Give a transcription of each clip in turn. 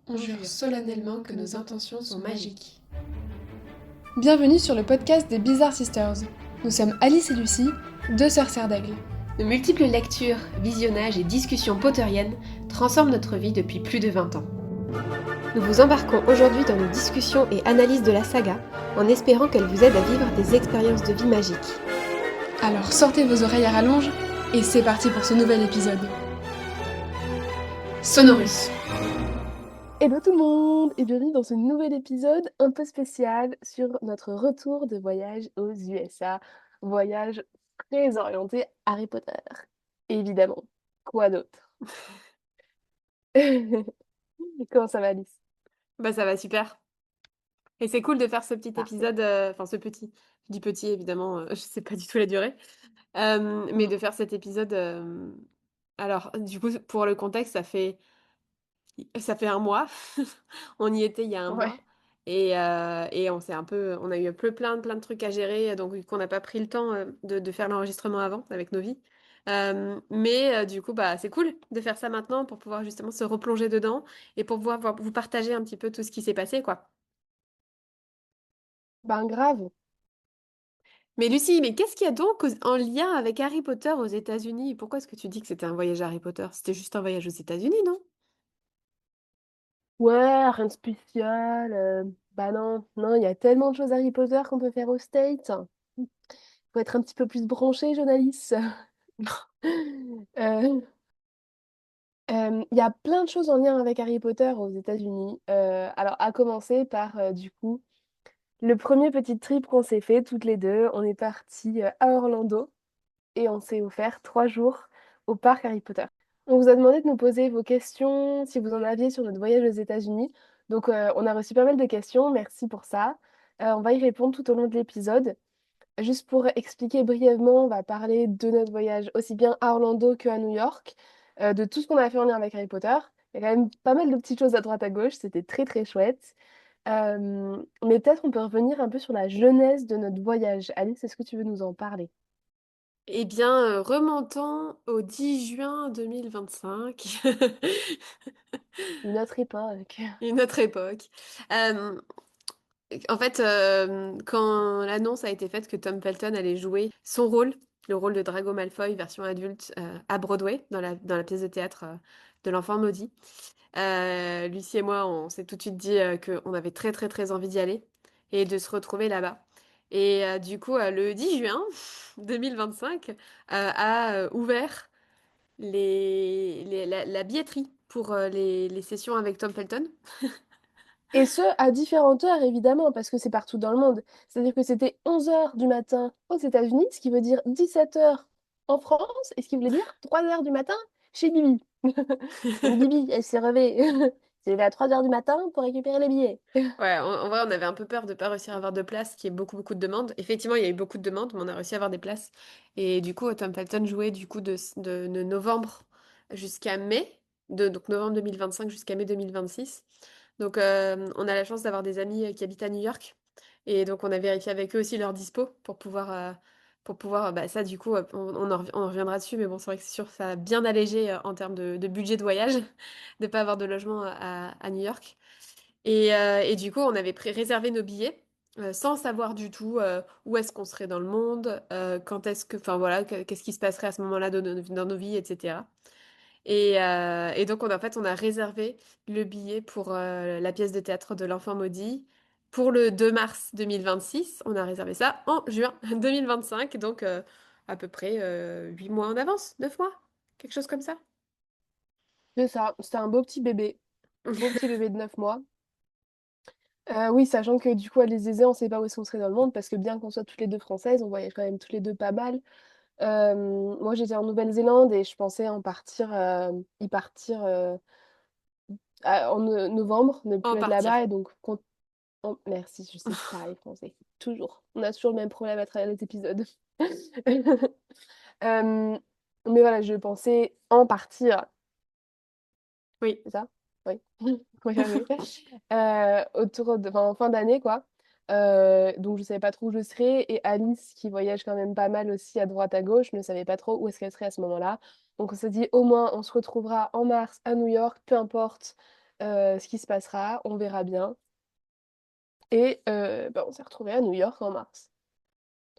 On jure solennellement que nos intentions sont magiques. Bienvenue sur le podcast des Bizarre Sisters. Nous sommes Alice et Lucie, deux sœurs serres d'aigle. De multiples lectures, visionnages et discussions potteriennes transforment notre vie depuis plus de 20 ans. Nous vous embarquons aujourd'hui dans nos discussions et analyses de la saga, en espérant qu'elle vous aide à vivre des expériences de vie magiques. Alors sortez vos oreilles à rallonge et c'est parti pour ce nouvel épisode. Sonorus. Hello tout le monde et bienvenue dans ce nouvel épisode un peu spécial sur notre retour de voyage aux USA. Voyage très orienté Harry Potter. Évidemment. Quoi d'autre? Comment ça va Alice? Bah ça va super. Et c'est cool de faire ce petit Parfait. épisode, enfin ce petit, je dis petit évidemment, je sais pas du tout la durée, mais Mm. de faire cet épisode, alors du coup pour le contexte ça fait un mois. On y était il y a un mois. Ouais. Et on a eu plein de trucs à gérer, donc du coup, on n'a pas pris le temps de faire l'enregistrement avant avec nos vies. Mais du coup, bah, c'est cool de faire ça maintenant pour pouvoir justement se replonger dedans et pour pouvoir vous partager un petit peu tout ce qui s'est passé, quoi. Ben grave. Mais Lucie, mais qu'est-ce qu'il y a donc en lien avec Harry Potter aux États-Unis? Pourquoi est-ce que tu dis que c'était un voyage Harry Potter? C'était juste un voyage aux États-Unis, non? Ouais, rien de spécial. Bah non, non, il y a tellement de choses Harry Potter qu'on peut faire aux States. Faut être un petit peu plus branché, jeune Alice. Euh, Il y a plein de choses en lien avec Harry Potter aux États-Unis. Alors, à commencer par, du coup, le premier petit trip qu'on s'est fait toutes les deux. On est parti à Orlando et on s'est offert 3 jours au parc Harry Potter. On vous a demandé de nous poser vos questions, si vous en aviez sur notre voyage aux États-Unis. Donc, on a reçu pas mal de questions. Merci pour ça. On va y répondre tout au long de l'épisode. Juste pour expliquer brièvement, on va parler de notre voyage aussi bien à Orlando qu'à New York, de tout ce qu'on a fait en lien avec Harry Potter. Il y a quand même pas mal de petites choses à droite à gauche, c'était très très chouette. Mais peut-être on peut revenir un peu sur la genèse de notre voyage. Alice, est-ce que tu veux nous en parler? Eh bien, remontons au 10 juin 2025. Une autre époque. Une autre époque. Euh, En fait, quand l'annonce a été faite que Tom Felton allait jouer son rôle, le rôle de Drago Malfoy version adulte à Broadway, dans la pièce de théâtre de l'Enfant maudit, Lucie et moi, on s'est tout de suite dit qu'on avait très envie d'y aller et de se retrouver là-bas. Et du coup, le 10 juin 2025 a ouvert la billetterie pour les sessions avec Tom Felton. Et ce, à différentes heures, évidemment, parce que c'est partout dans le monde. C'est-à-dire que c'était 11 heures du matin aux États-Unis, ce qui veut dire 17 heures en France, et ce qui voulait dire 3 heures du matin chez Bibi. Donc Bibi, elle s'est revée. C'est levé à 3 heures du matin pour récupérer les billets. Ouais, en vrai, on avait un peu peur de pas réussir à avoir de place, qu'il y ait beaucoup de demandes. Effectivement, il y a eu beaucoup de demandes, mais on a réussi à avoir des places. Et du coup, Tom Felton jouait du coup de novembre jusqu'à mai, donc novembre 2025 jusqu'à mai 2026. Donc, on a la chance d'avoir des amis qui habitent à New York. Et donc, on a vérifié avec eux aussi leur dispo pour pouvoir, bah, ça, du coup, on reviendra dessus, mais bon, c'est vrai que c'est sûr, ça a bien allégé en termes de budget de voyage, de pas avoir de logement à New York. Et du coup, on avait réservé nos billets sans savoir du tout où est-ce qu'on serait dans le monde, quand est-ce que, enfin voilà, qu'est-ce qui se passerait à ce moment-là dans nos vies, etc. Et donc, en fait, on a réservé le billet pour la pièce de théâtre de l'Enfant maudit pour le 2 mars 2026. On a réservé ça en juin 2025, donc à peu près 8 mois en avance, 9 mois, quelque chose comme ça. C'est ça, c'était un beau petit bébé. Beau petit bébé de 9 mois. Oui, sachant que du coup, à les aiser, on sait pas où est-ce qu'on serait dans le monde, parce que bien qu'on soit toutes les deux françaises, on voyage quand même toutes les deux pas mal. Moi, j'étais en Nouvelle-Zélande et je pensais y partir en novembre, ne En plus être partir. là-bas. Et donc, merci, je sais, pareil, français. Toujours. On a toujours le même problème à travers les épisodes. Euh, mais voilà, je pensais en partir, Oui. c'est ça? Oui. On va y arriver. Enfin, en fin d'année, quoi. Donc, je savais pas trop où je serais. Et Alice, qui voyage quand même pas mal aussi à droite à gauche, ne savait pas trop où est-ce qu'elle serait à ce moment-là. Donc, on s'est dit, au moins, on se retrouvera en mars à New York, peu importe. ce qui se passera, on verra bien. Et bah, on s'est retrouvés à New York en mars.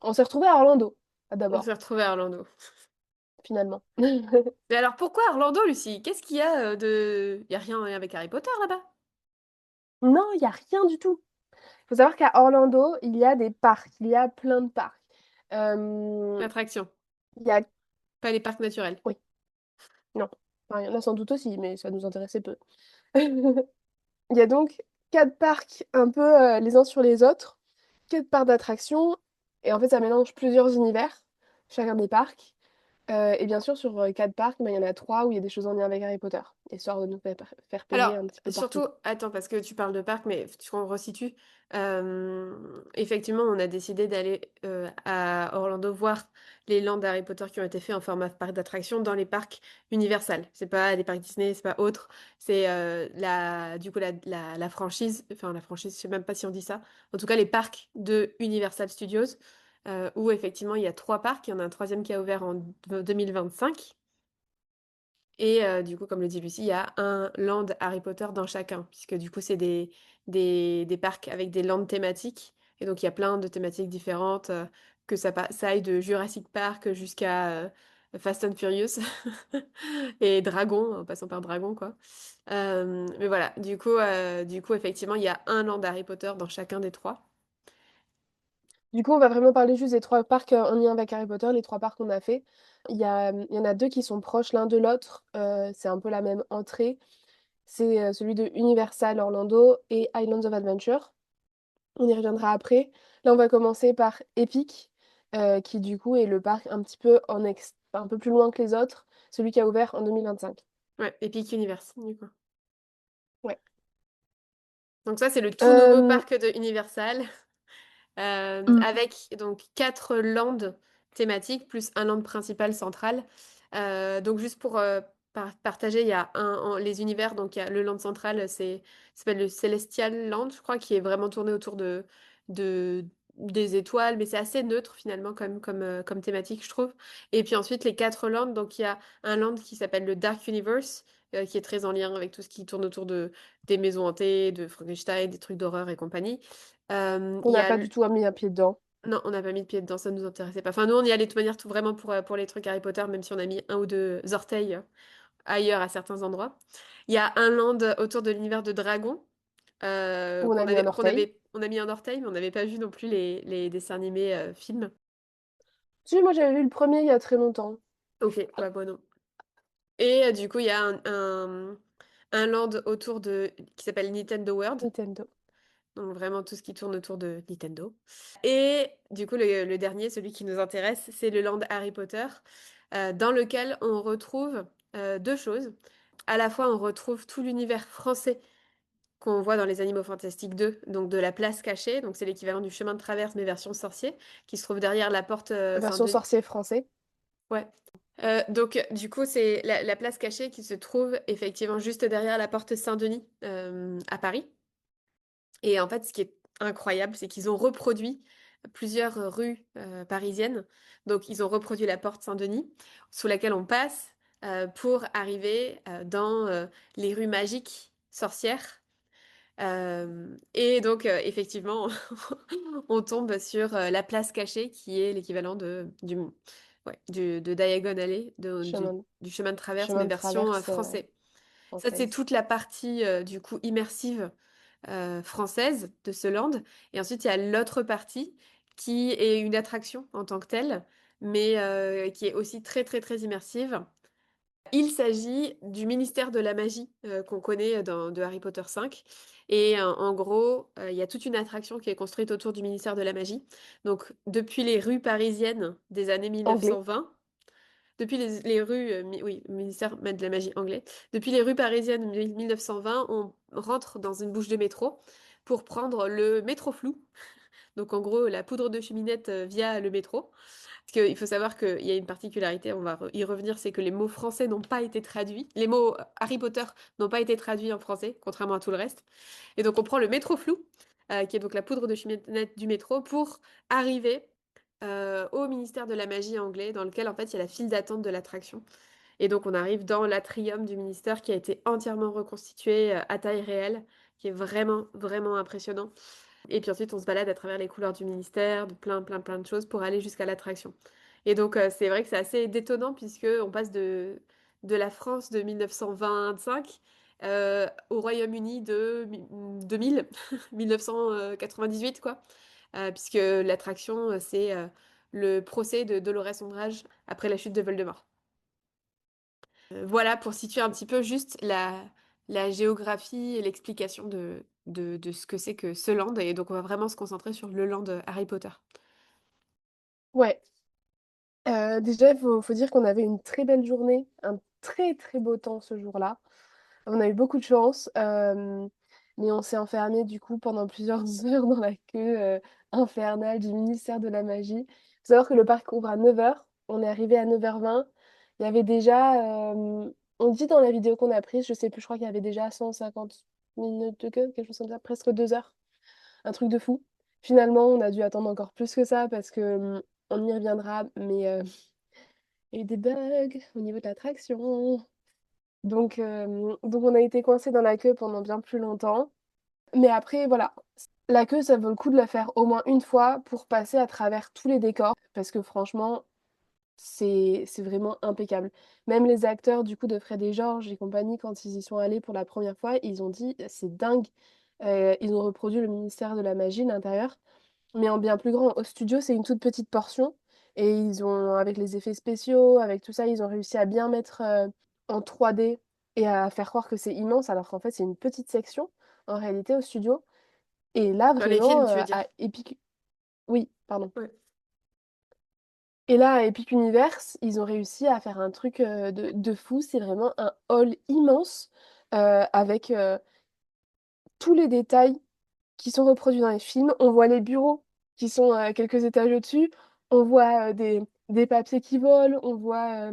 On s'est retrouvés à Orlando, On s'est d'abord, retrouvés à Orlando. finalement. Mais alors pourquoi Orlando, Lucie? Qu'est-ce qu'il y a de... Il y a rien avec Harry Potter là-bas? Non, il y a rien du tout. Il faut savoir qu'à Orlando, il y a des parcs, il y a plein de parcs. Hem, L'attraction, il y a pas les parcs naturels. oui, non, enfin, il y en a sans doute aussi, mais ça nous intéressait peu. Il y a donc 4 parcs un peu, les uns sur les autres, 4 parcs d'attractions et en fait, ça mélange plusieurs univers, chacun des parcs. Et bien sûr, sur, 4 parcs, bah, il y en a 3 où il y a des choses en lien avec Harry Potter, histoire de nous faire payer Alors, un petit peu partout. surtout, attends, parce que tu parles de parc, mais qu'on resitue. Effectivement, on a décidé d'aller à Orlando voir les lands d'Harry Potter qui ont été faits en format parc d'attraction dans les parcs Universal. C'est pas des parcs Disney, c'est pas autre. C'est du coup, la franchise, enfin la franchise, je sais même pas si on dit ça. En tout cas, les parcs de Universal Studios, où effectivement, il y a 3 parcs. Il y en a un troisième qui a ouvert en 2025. Et du coup, comme le dit Lucie, il y a un land Harry Potter dans chacun, puisque du coup, c'est des parcs avec des lands thématiques. Et donc, il y a plein de thématiques différentes, que ça aille de Jurassic Park jusqu'à Fast and Furious et Dragon, en passant par Dragon, quoi. Mais voilà, du coup, effectivement, il y a un land Harry Potter dans chacun des trois. Du coup, on va vraiment parler juste des 3 parcs, en lien avec Harry Potter, les 3 parcs qu'on a fait. Il y en a 2 qui sont proches l'un de l'autre, c'est un peu la même entrée. C'est, celui de Universal Orlando et Islands of Adventure. On y reviendra après. Là, on va commencer par Epic, qui du coup est le parc un petit peu un peu plus loin que les autres, celui qui a ouvert en 2025. Ouais, Epic Universe, du coup. Ouais. Donc ça, c'est le tout nouveau Hem, parc de Universal. mmh, Avec donc 4 landes thématiques plus un land principal central. Donc juste pour partager, il y a les univers, donc il y a le land central, ça s'appelle le Celestial Land, je crois, qui est vraiment tourné autour de des étoiles, mais c'est assez neutre finalement comme thématique, je trouve. Et puis ensuite les 4 lands, donc il y a un land qui s'appelle le Dark Universe, qui est très en lien avec tout ce qui tourne autour des maisons hantées, de Frankenstein, des trucs d'horreur et compagnie. qu'on Il y n'a a pas du tout mis un pied dedans. Non, on n'a pas mis de pied dedans, ça nous intéressait pas. Enfin, nous, on y allait de toute manière tout vraiment pour les trucs Harry Potter, même si on a mis un ou deux orteils ailleurs à certains endroits. Il y a un land autour de l'univers de Dragon, Où on a mis un orteil. on a mis un orteil, mais on n'avait pas vu non plus les dessins animés films. Si, moi j'avais vu le premier il y a très longtemps. Ok, ouais, bon, non. Et du coup, il y a un land qui s'appelle Nintendo World. Nintendo. Donc vraiment tout ce qui tourne autour de Nintendo. Et du coup, le dernier, celui qui nous intéresse, c'est le land Harry Potter, dans lequel on retrouve 2 choses. À la fois, on retrouve tout l'univers français qu'on voit dans les Animaux Fantastiques 2, donc de la place cachée, donc c'est l'équivalent du chemin de traverse, mais version sorcier, qui se trouve derrière la porte Version Saint-Denis. sorcier français. Ouais. Donc, du coup, c'est la place cachée qui se trouve effectivement juste derrière la porte Saint-Denis à Paris. Et en fait, ce qui est incroyable, c'est qu'ils ont reproduit plusieurs rues parisiennes. Donc, ils ont reproduit la porte Saint-Denis, sous laquelle on passe pour arriver dans les rues magiques sorcières. Et donc, effectivement, on tombe sur la place cachée, qui est l'équivalent de Diagon Alley, Chemin du chemin de traverse, mais chemin de version traverse, français. Ça, c'est française. toute la partie, du coup, immersive française de ce land. Et ensuite, il y a l'autre partie qui est une attraction en tant que telle, mais qui est aussi très, très, très immersive. Il s'agit du ministère de la magie qu'on connaît de Harry Potter 5. Et en gros, il y a toute une attraction qui est construite autour du ministère de la magie. Donc, depuis les rues parisiennes des années Anglais. 1920, depuis les rues, oui, ministère de la magie anglais. Depuis les rues parisiennes 1920, on rentre dans une bouche de métro pour prendre le métro flou. Donc en gros, la poudre de cheminette via le métro. Parce qu'il faut savoir qu'il y a une particularité, on va y revenir, c'est que les mots français n'ont pas été traduits. Les mots Harry Potter n'ont pas été traduits en français, contrairement à tout le reste. Et donc on prend le métro flou, qui est donc la poudre de cheminette du métro, pour arriver au ministère de la magie anglais, dans lequel en fait il y a la file d'attente de l'attraction. Et donc on arrive dans l'atrium du ministère qui a été entièrement reconstitué, à taille réelle, qui est vraiment, vraiment impressionnant. Et puis ensuite, on se balade à travers les couleurs du ministère, de plein, plein, plein de choses pour aller jusqu'à l'attraction. Et donc, c'est vrai que c'est assez détonnant puisque on passe de la France de 1925 au Royaume-Uni de 2000, 1998, quoi. Puisque l'attraction, c'est le procès de Dolores Umbridge après la chute de Voldemort. Voilà pour situer un petit peu juste la géographie et l'explication de ce que c'est que ce land. Et donc, on va vraiment se concentrer sur le land Harry Potter. Ouais. Déjà, il faut dire qu'on avait une très belle journée, un très très beau temps ce jour-là. On a eu beaucoup de chance, mais on s'est enfermé du coup pendant plusieurs heures dans la queue infernale du ministère de la Magie. Faut savoir que le parc ouvre à 9 heures. On est arrivé à 9h20. Il y avait déjà, on dit dans la vidéo qu'on a prise, je sais plus, je crois qu'il y avait déjà 150 minutes de queue, quelque chose comme ça, presque 2 heures. Un truc de fou. Finalement, on a dû attendre encore plus que ça parce que on y reviendra, mais il y a eu des bugs au niveau de l'attraction. Donc on a été coincés dans la queue pendant bien plus longtemps. Mais après, voilà, la queue, ça vaut le coup de la faire au moins une fois pour passer à travers tous les décors, parce que franchement, c'est vraiment impeccable. Même les acteurs du coup de Fred et George et compagnie, quand ils y sont allés pour la première fois, ils ont dit c'est dingue. Ils ont reproduit le ministère de la magie, l'intérieur, mais en bien plus grand. Au studio, c'est une toute petite portion. Et ils ont, avec les effets spéciaux, avec tout ça, ils ont réussi à bien mettre en 3D et à faire croire que c'est immense, alors qu'en fait, c'est une petite section, en réalité, au studio. Et là, Dans les films, vraiment, tu veux dire? à Epic... Oui, pardon. Ouais. Et là, à Epic Universe, ils ont réussi à faire un truc de fou. C'est vraiment un hall immense avec tous les détails qui sont reproduits dans les films. On voit les bureaux qui sont quelques étages au-dessus. On voit des papiers qui volent. On voit,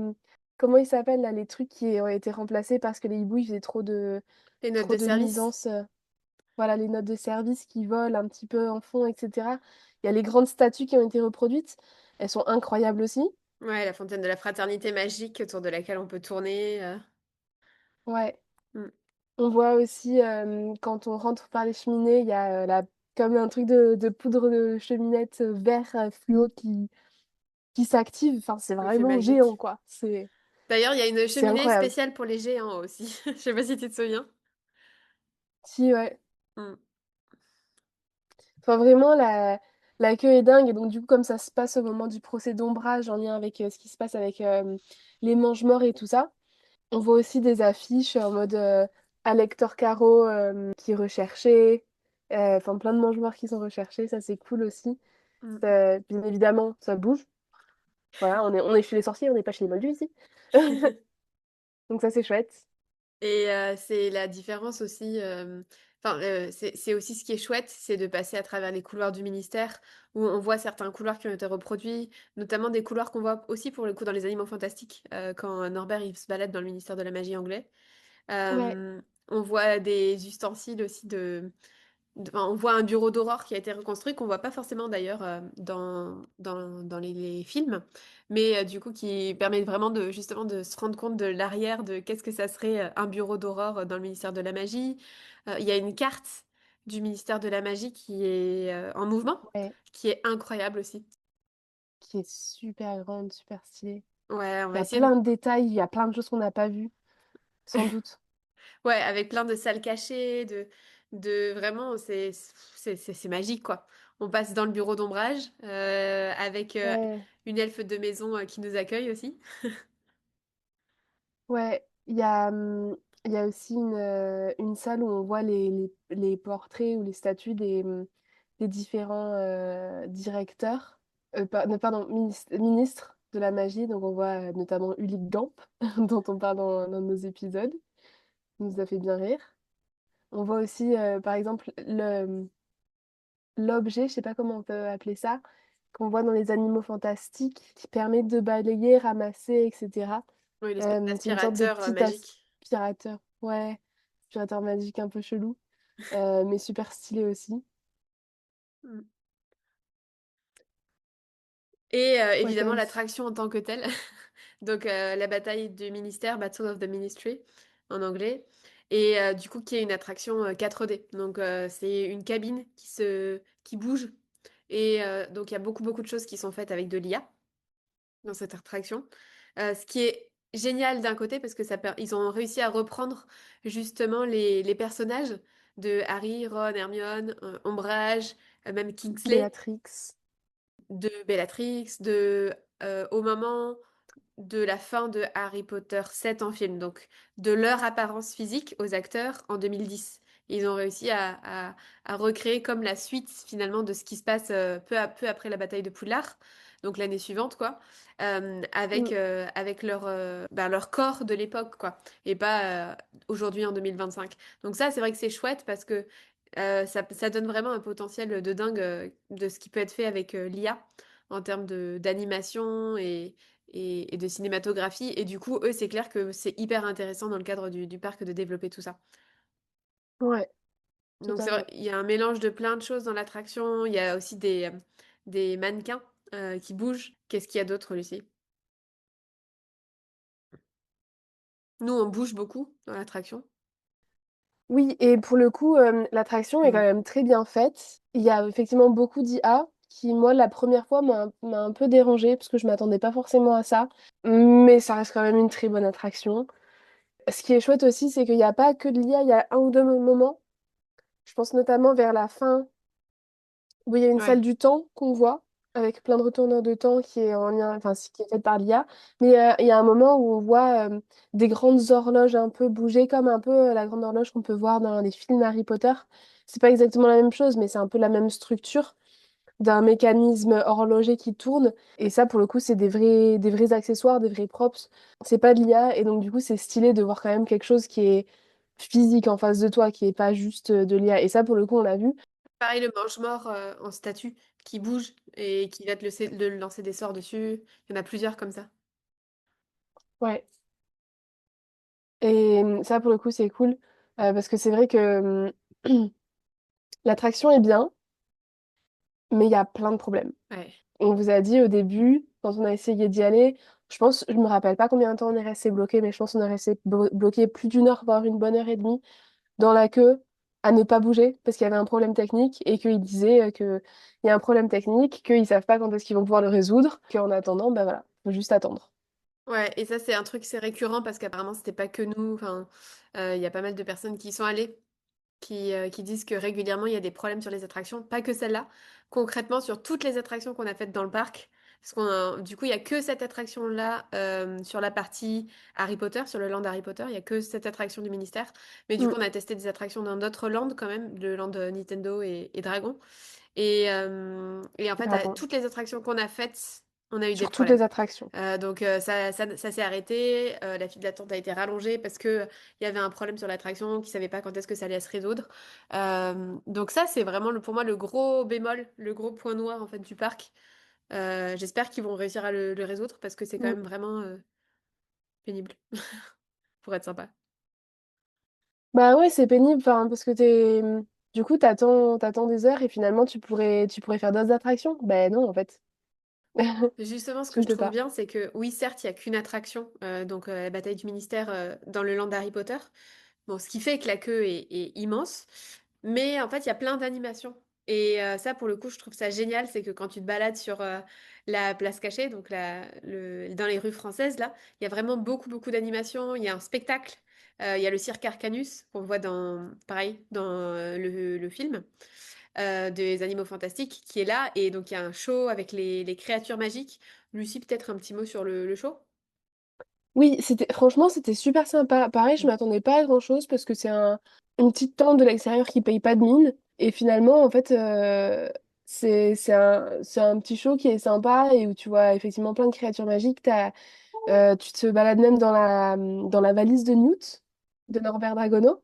comment ils s'appellent là, les trucs qui ont été remplacés parce que les hiboux ils faisaient Les notes trop de de service? nuisances. Voilà, les notes de service qui volent un petit peu en fond, etc. Il y a les grandes statues qui ont été reproduites. Elles sont incroyables aussi. Ouais, la fontaine de la fraternité magique autour de laquelle on peut tourner. Ouais. Mm. On voit aussi, quand on rentre par les cheminées, il y a comme un truc de poudre de cheminette vert fluo qui s'active. Enfin, c'est L'effet vraiment géant, magique. quoi. D'ailleurs, il y a une C'est cheminée incroyable. spéciale pour les géants aussi. Je sais pas si tu te souviens. Si, ouais. Mm. Enfin, vraiment, la queue est dingue. Et donc, du coup, comme ça se passe au moment du procès d'ombrage en lien avec ce qui se passe avec les mange-morts et tout ça, on voit aussi des affiches en mode Alector Caro qui est recherché. Enfin, plein de mange-morts qui sont recherchés. Ça, c'est cool aussi. Mm. Bien évidemment, ça bouge. Voilà, on est chez les sorciers, on n'est pas chez les moldus ici. Donc ça, c'est chouette. Et c'est la différence aussi. Enfin, c'est aussi ce qui est chouette, c'est de passer à travers les couloirs du ministère, où on voit certains couloirs qui ont été reproduits, notamment des couloirs qu'on voit aussi pour le coup dans les Animaux Fantastiques, quand Norbert il se balade dans le ministère de la magie anglais. Ouais, On voit des ustensiles aussi enfin, on voit un bureau d'aurore qui a été reconstruit, qu'on voit pas forcément d'ailleurs dans les films, mais du coup qui permet vraiment de justement de se rendre compte de l'arrière de qu'est-ce que ça serait un bureau d'aurore dans le ministère de la magie. Il y a une carte du ministère de la magie qui est en mouvement, ouais, qui est incroyable aussi. qui est super grande, super stylée. Ouais, on Il va y a essayer de... plein de détails, il y a plein de choses qu'on n'a pas vues, sans doute. Ouais, avec plein de salles cachées, de vraiment, c'est magique, quoi. On passe dans le bureau d'ombrage avec Ouais, une elfe de maison qui nous accueille aussi. ouais. Il y a aussi une salle où on voit les portraits ou les statues des différents directeurs, non, pardon, ministres de la magie. Donc on voit notamment Ulick Gamp, dont on parle dans l'un de nos épisodes. Ça nous a fait bien rire. On voit aussi, par exemple, l'objet, je sais pas comment on peut appeler ça, qu'on voit dans les animaux fantastiques, qui permet de balayer, ramasser, etc. Oui, l'espèce C'est une sorte de d'aspirateur petit magique. aspirateur. Ouais, aspirateur magique un peu chelou, mais super stylé aussi. Mm. Et Ouais, quoi évidemment, aussi? l'attraction en tant que telle. Donc la bataille du ministère, Battle of the Ministry en anglais, et du coup qui est une attraction 4D. Donc c'est une cabine qui bouge, et donc il y a beaucoup de choses qui sont faites avec de l'IA dans cette attraction. Ce qui est génial d'un côté parce que ils ont réussi à reprendre justement les personnages de Harry, Ron, Hermione, Ombrage, même Kingsley, Béatrix. de Bellatrix, de au moment de la fin de Harry Potter 7 en film, donc de leur apparence physique aux acteurs en 2010. Ils ont réussi à recréer comme la suite finalement de ce qui se passe peu après la bataille de Poudlard, donc l'année suivante quoi, Mm. avec leur corps de l'époque quoi, et pas aujourd'hui en 2025. Donc ça c'est vrai que c'est chouette parce que ça donne vraiment un potentiel de dingue de ce qui peut être fait avec l'IA en termes d'animation et de cinématographie. Et du coup, eux, c'est clair que c'est hyper intéressant dans le cadre du parc de développer tout ça. Ouais, Donc c'est vrai, totalement. il y a un mélange de plein de choses dans l'attraction. Il y a aussi des mannequins qui bougent. Qu'est-ce qu'il y a d'autre, Lucie? Nous, on bouge beaucoup dans l'attraction. Oui, et pour le coup, l'attraction est quand Mm. même très bien faite. Il y a effectivement beaucoup d'IA qui, moi, la première fois, m'a un peu dérangée parce que je m'attendais pas forcément à ça. Mais ça reste quand même une très bonne attraction. Ce qui est chouette aussi, c'est qu'il n'y a pas que de l'IA, il y a un ou deux moments. Je pense notamment vers la fin où il y a une salle Ouais. du temps qu'on voit, avec plein de retourneurs de temps qui est en lien, enfin, qui est faite par l'IA. Mais il y a un moment où on voit des grandes horloges un peu bouger, comme un peu la grande horloge qu'on peut voir dans les films Harry Potter. C'est pas exactement la même chose, mais c'est un peu la même structure d'un mécanisme horloger qui tourne. Et ça, pour le coup, c'est des vrais accessoires, des vrais props. C'est pas de l'IA, et donc du coup, c'est stylé de voir quand même quelque chose qui est physique en face de toi, qui est pas juste de l'IA. Et ça, pour le coup, on l'a vu. Pareil, le mange-mort en statue qui bouge et qui va te lancer des sorts dessus. Il y en a plusieurs comme ça. Ouais. Et ça, pour le coup, c'est cool. Parce que c'est vrai que l'attraction est bien, mais il y a plein de problèmes. Ouais. On vous a dit au début, quand on a essayé d'y aller, je pense, je me rappelle pas combien de temps on est resté bloqué, mais je pense qu'on est resté bloqué plus d'une heure, voire une bonne heure et demie, dans la queue, à ne pas bouger, parce qu'il y avait un problème technique, et qu'ils disaient que il y a un problème technique, qu'ils savent pas quand est-ce qu'ils vont pouvoir le résoudre, qu'en attendant, bah voilà, faut juste attendre. Ouais, et ça c'est un truc, c'est récurrent parce qu'apparemment c'était pas que nous, enfin, il y a pas mal de personnes qui y sont allées, qui disent que régulièrement il y a des problèmes sur les attractions, pas que celle-là, concrètement sur toutes les attractions qu'on a faites dans le parc, parce du coup il y a que cette attraction-là sur la partie Harry Potter, sur le land Harry Potter, il y a que cette attraction du ministère, mais du Mm. coup on a testé des attractions dans d'autres lands quand même, le land Nintendo et Dragon, et en fait à Dragon. toutes les attractions qu'on a faites, on a eu des Sur toutes problèmes. les attractions. Donc ça s'est arrêté, la file d'attente a été rallongée parce que il y avait un problème sur l'attraction, qui savait pas quand est-ce que ça allait se résoudre. Donc ça c'est vraiment pour moi le gros bémol, le gros point noir en fait du parc. J'espère qu'ils vont réussir à le résoudre parce que c'est quand Mm. même vraiment pénible pour être sympa. Bah ouais, c'est pénible, enfin, parce que du coup, t'attends des heures et finalement, tu pourrais faire d'autres attractions. Ben non, en fait. Justement, ce que Tu je peux trouve pas. bien, c'est que oui, certes, il y a qu'une attraction, donc la bataille du ministère dans le land d'Harry Potter. Bon, ce qui fait que la queue est immense, mais en fait, il y a plein d'animations. Et ça, pour le coup, je trouve ça génial, c'est que quand tu te balades sur la place cachée, donc dans les rues françaises, là, il y a vraiment beaucoup d'animations. Il y a un spectacle, il y a le cirque Arcanus, qu'on voit pareil, dans le film des Animaux Fantastiques, qui est là. Et donc, il y a un show avec les créatures magiques. Lucie, peut-être un petit mot sur le show? Oui, franchement, c'était super sympa. Pareil, je m'attendais pas à grand-chose parce que une petite tente de l'extérieur qui paye pas de mine. Et finalement, en fait, c'est un petit show qui est sympa et où tu vois effectivement plein de créatures magiques. Tu te balades même dans la valise de Newt, de Norbert Dragono.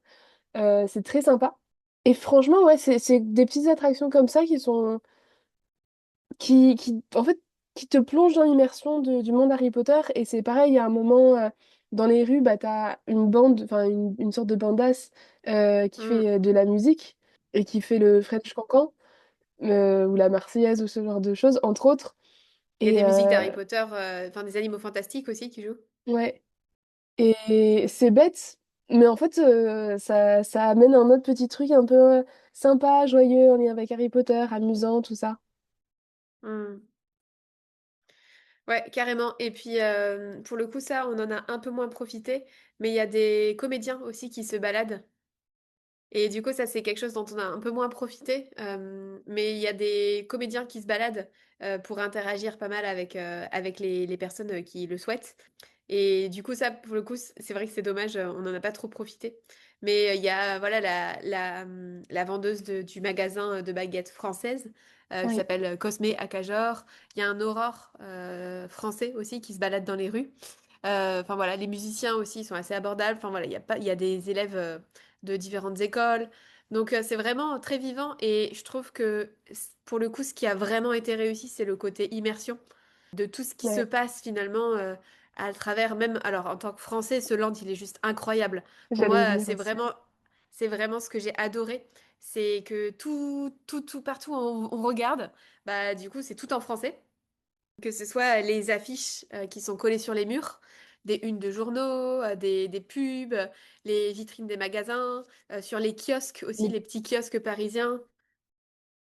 C'est très sympa. Et franchement, ouais, c'est des petites attractions comme ça en fait, qui te plongent dans l'immersion du monde Harry Potter. Et c'est pareil, il y a un moment dans les rues, bah, t'as une bande, enfin une sorte de bandasse qui Mm. fait de la musique et qui fait le French Cancan ou la Marseillaise ou ce genre de choses, entre autres. Il y a Et des musiques d'Harry Potter, enfin des animaux fantastiques aussi qui jouent. ouais. Et c'est bête, mais en fait, ça amène un autre petit truc un peu sympa, joyeux, en lien avec Harry Potter, amusant, tout ça. Hmm. Ouais, carrément. Et puis, pour le coup, ça, on en a un peu moins profité, mais il y a des comédiens aussi qui se baladent. Et du coup, ça, c'est quelque chose dont on a un peu moins profité. Mais il y a des comédiens qui se baladent pour interagir pas mal avec les personnes qui le souhaitent. Et du coup, ça, pour le coup, c'est vrai que c'est dommage, on n'en a pas trop profité. Mais il y a voilà, la vendeuse du magasin de baguettes française qui Oui, s'appelle Cosme Akajor. Il y a un Aurore français aussi qui se balade dans les rues. Enfin voilà, les musiciens aussi sont assez abordables. Enfin voilà, il y a pas, il y a des élèves de différentes écoles. Donc c'est vraiment très vivant et je trouve que pour le coup, ce qui a vraiment été réussi, c'est le côté immersion de tout ce qui se ouais, passe finalement à travers même. Alors en tant que Français, ce land, il est juste incroyable. Pour j'allais y moi, venir aussi. c'est vraiment ce que j'ai adoré. C'est que tout partout où on regarde, bah du coup, c'est tout en français. Que ce soit les affiches qui sont collées sur les murs, des unes de journaux, des pubs, les vitrines des magasins, sur les kiosques aussi, Les- les petits kiosques parisiens.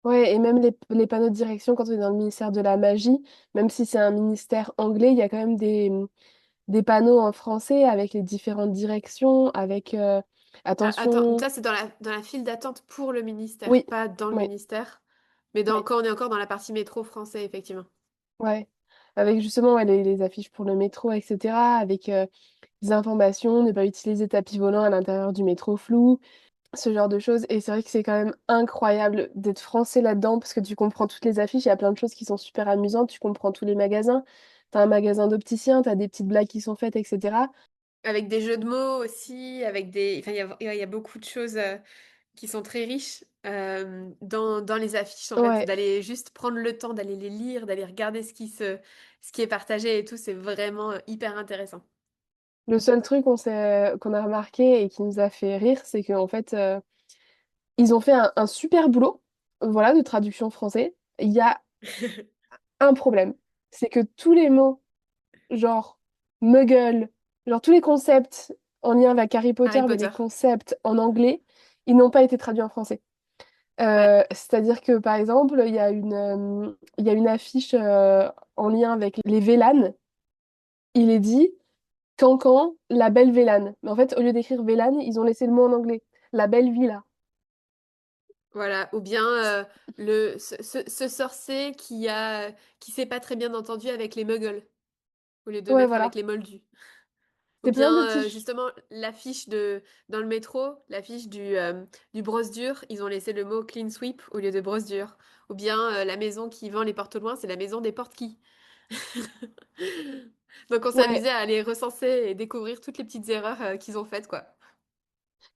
Ouais, et même les panneaux de direction quand on est dans le ministère de la magie, même si c'est un ministère anglais, il y a quand même des panneaux en français avec les différentes directions, avec Ah, attends, attention. ça c'est dans la file d'attente pour le ministère, Oui, pas dans le oui, ministère, mais oui, quand on est encore dans la partie métro français, effectivement. ouais. Avec justement ouais, les affiches pour le métro, etc. Avec des informations, ne pas utiliser tapis volant à l'intérieur du métro flou, ce genre de choses. Et c'est vrai que c'est quand même incroyable d'être français là-dedans parce que tu comprends toutes les affiches, il y a plein de choses qui sont super amusantes, tu comprends tous les magasins. T'as un magasin d'opticien, t'as des petites blagues qui sont faites, etc. Avec des jeux de mots aussi, avec des... Enfin, il y a beaucoup de choses qui sont très riches dans les affiches, en fait, Ouais, d'aller juste prendre le temps, d'aller les lire, d'aller regarder ce qui est partagé et tout, c'est vraiment hyper intéressant. le seul truc qu'on a remarqué et qui nous a fait rire, c'est qu'en fait, ils ont fait un super boulot, voilà, de traduction français. Il y a un problème, c'est que tous les mots genre Muggle, genre tous les concepts en lien avec Harry Potter, Harry mais les Potter. concepts en anglais, ils n'ont pas été traduits en français. Ouais, C'est-à-dire que par exemple, il y a une affiche en lien avec les Vélanes. Il est dit Cancan, la belle Vélane. Mais en fait, au lieu d'écrire Vélane, ils ont laissé le mot en anglais. La belle villa. voilà. Ou bien ce sorcier qui s'est pas très bien entendu avec les muggles, au lieu de Ouais, mettre avec voilà. les moldus. Ou C'est plein de bien, petits. justement, dans le métro, l'affiche du brosse dur, ils ont laissé le mot clean sweep au lieu de brosse dur. Ou bien, la maison qui vend les portes au loin, c'est la maison des porte-qui. Donc, on s'est Ouais, amusé à aller recenser et découvrir toutes les petites erreurs qu'ils ont faites, quoi.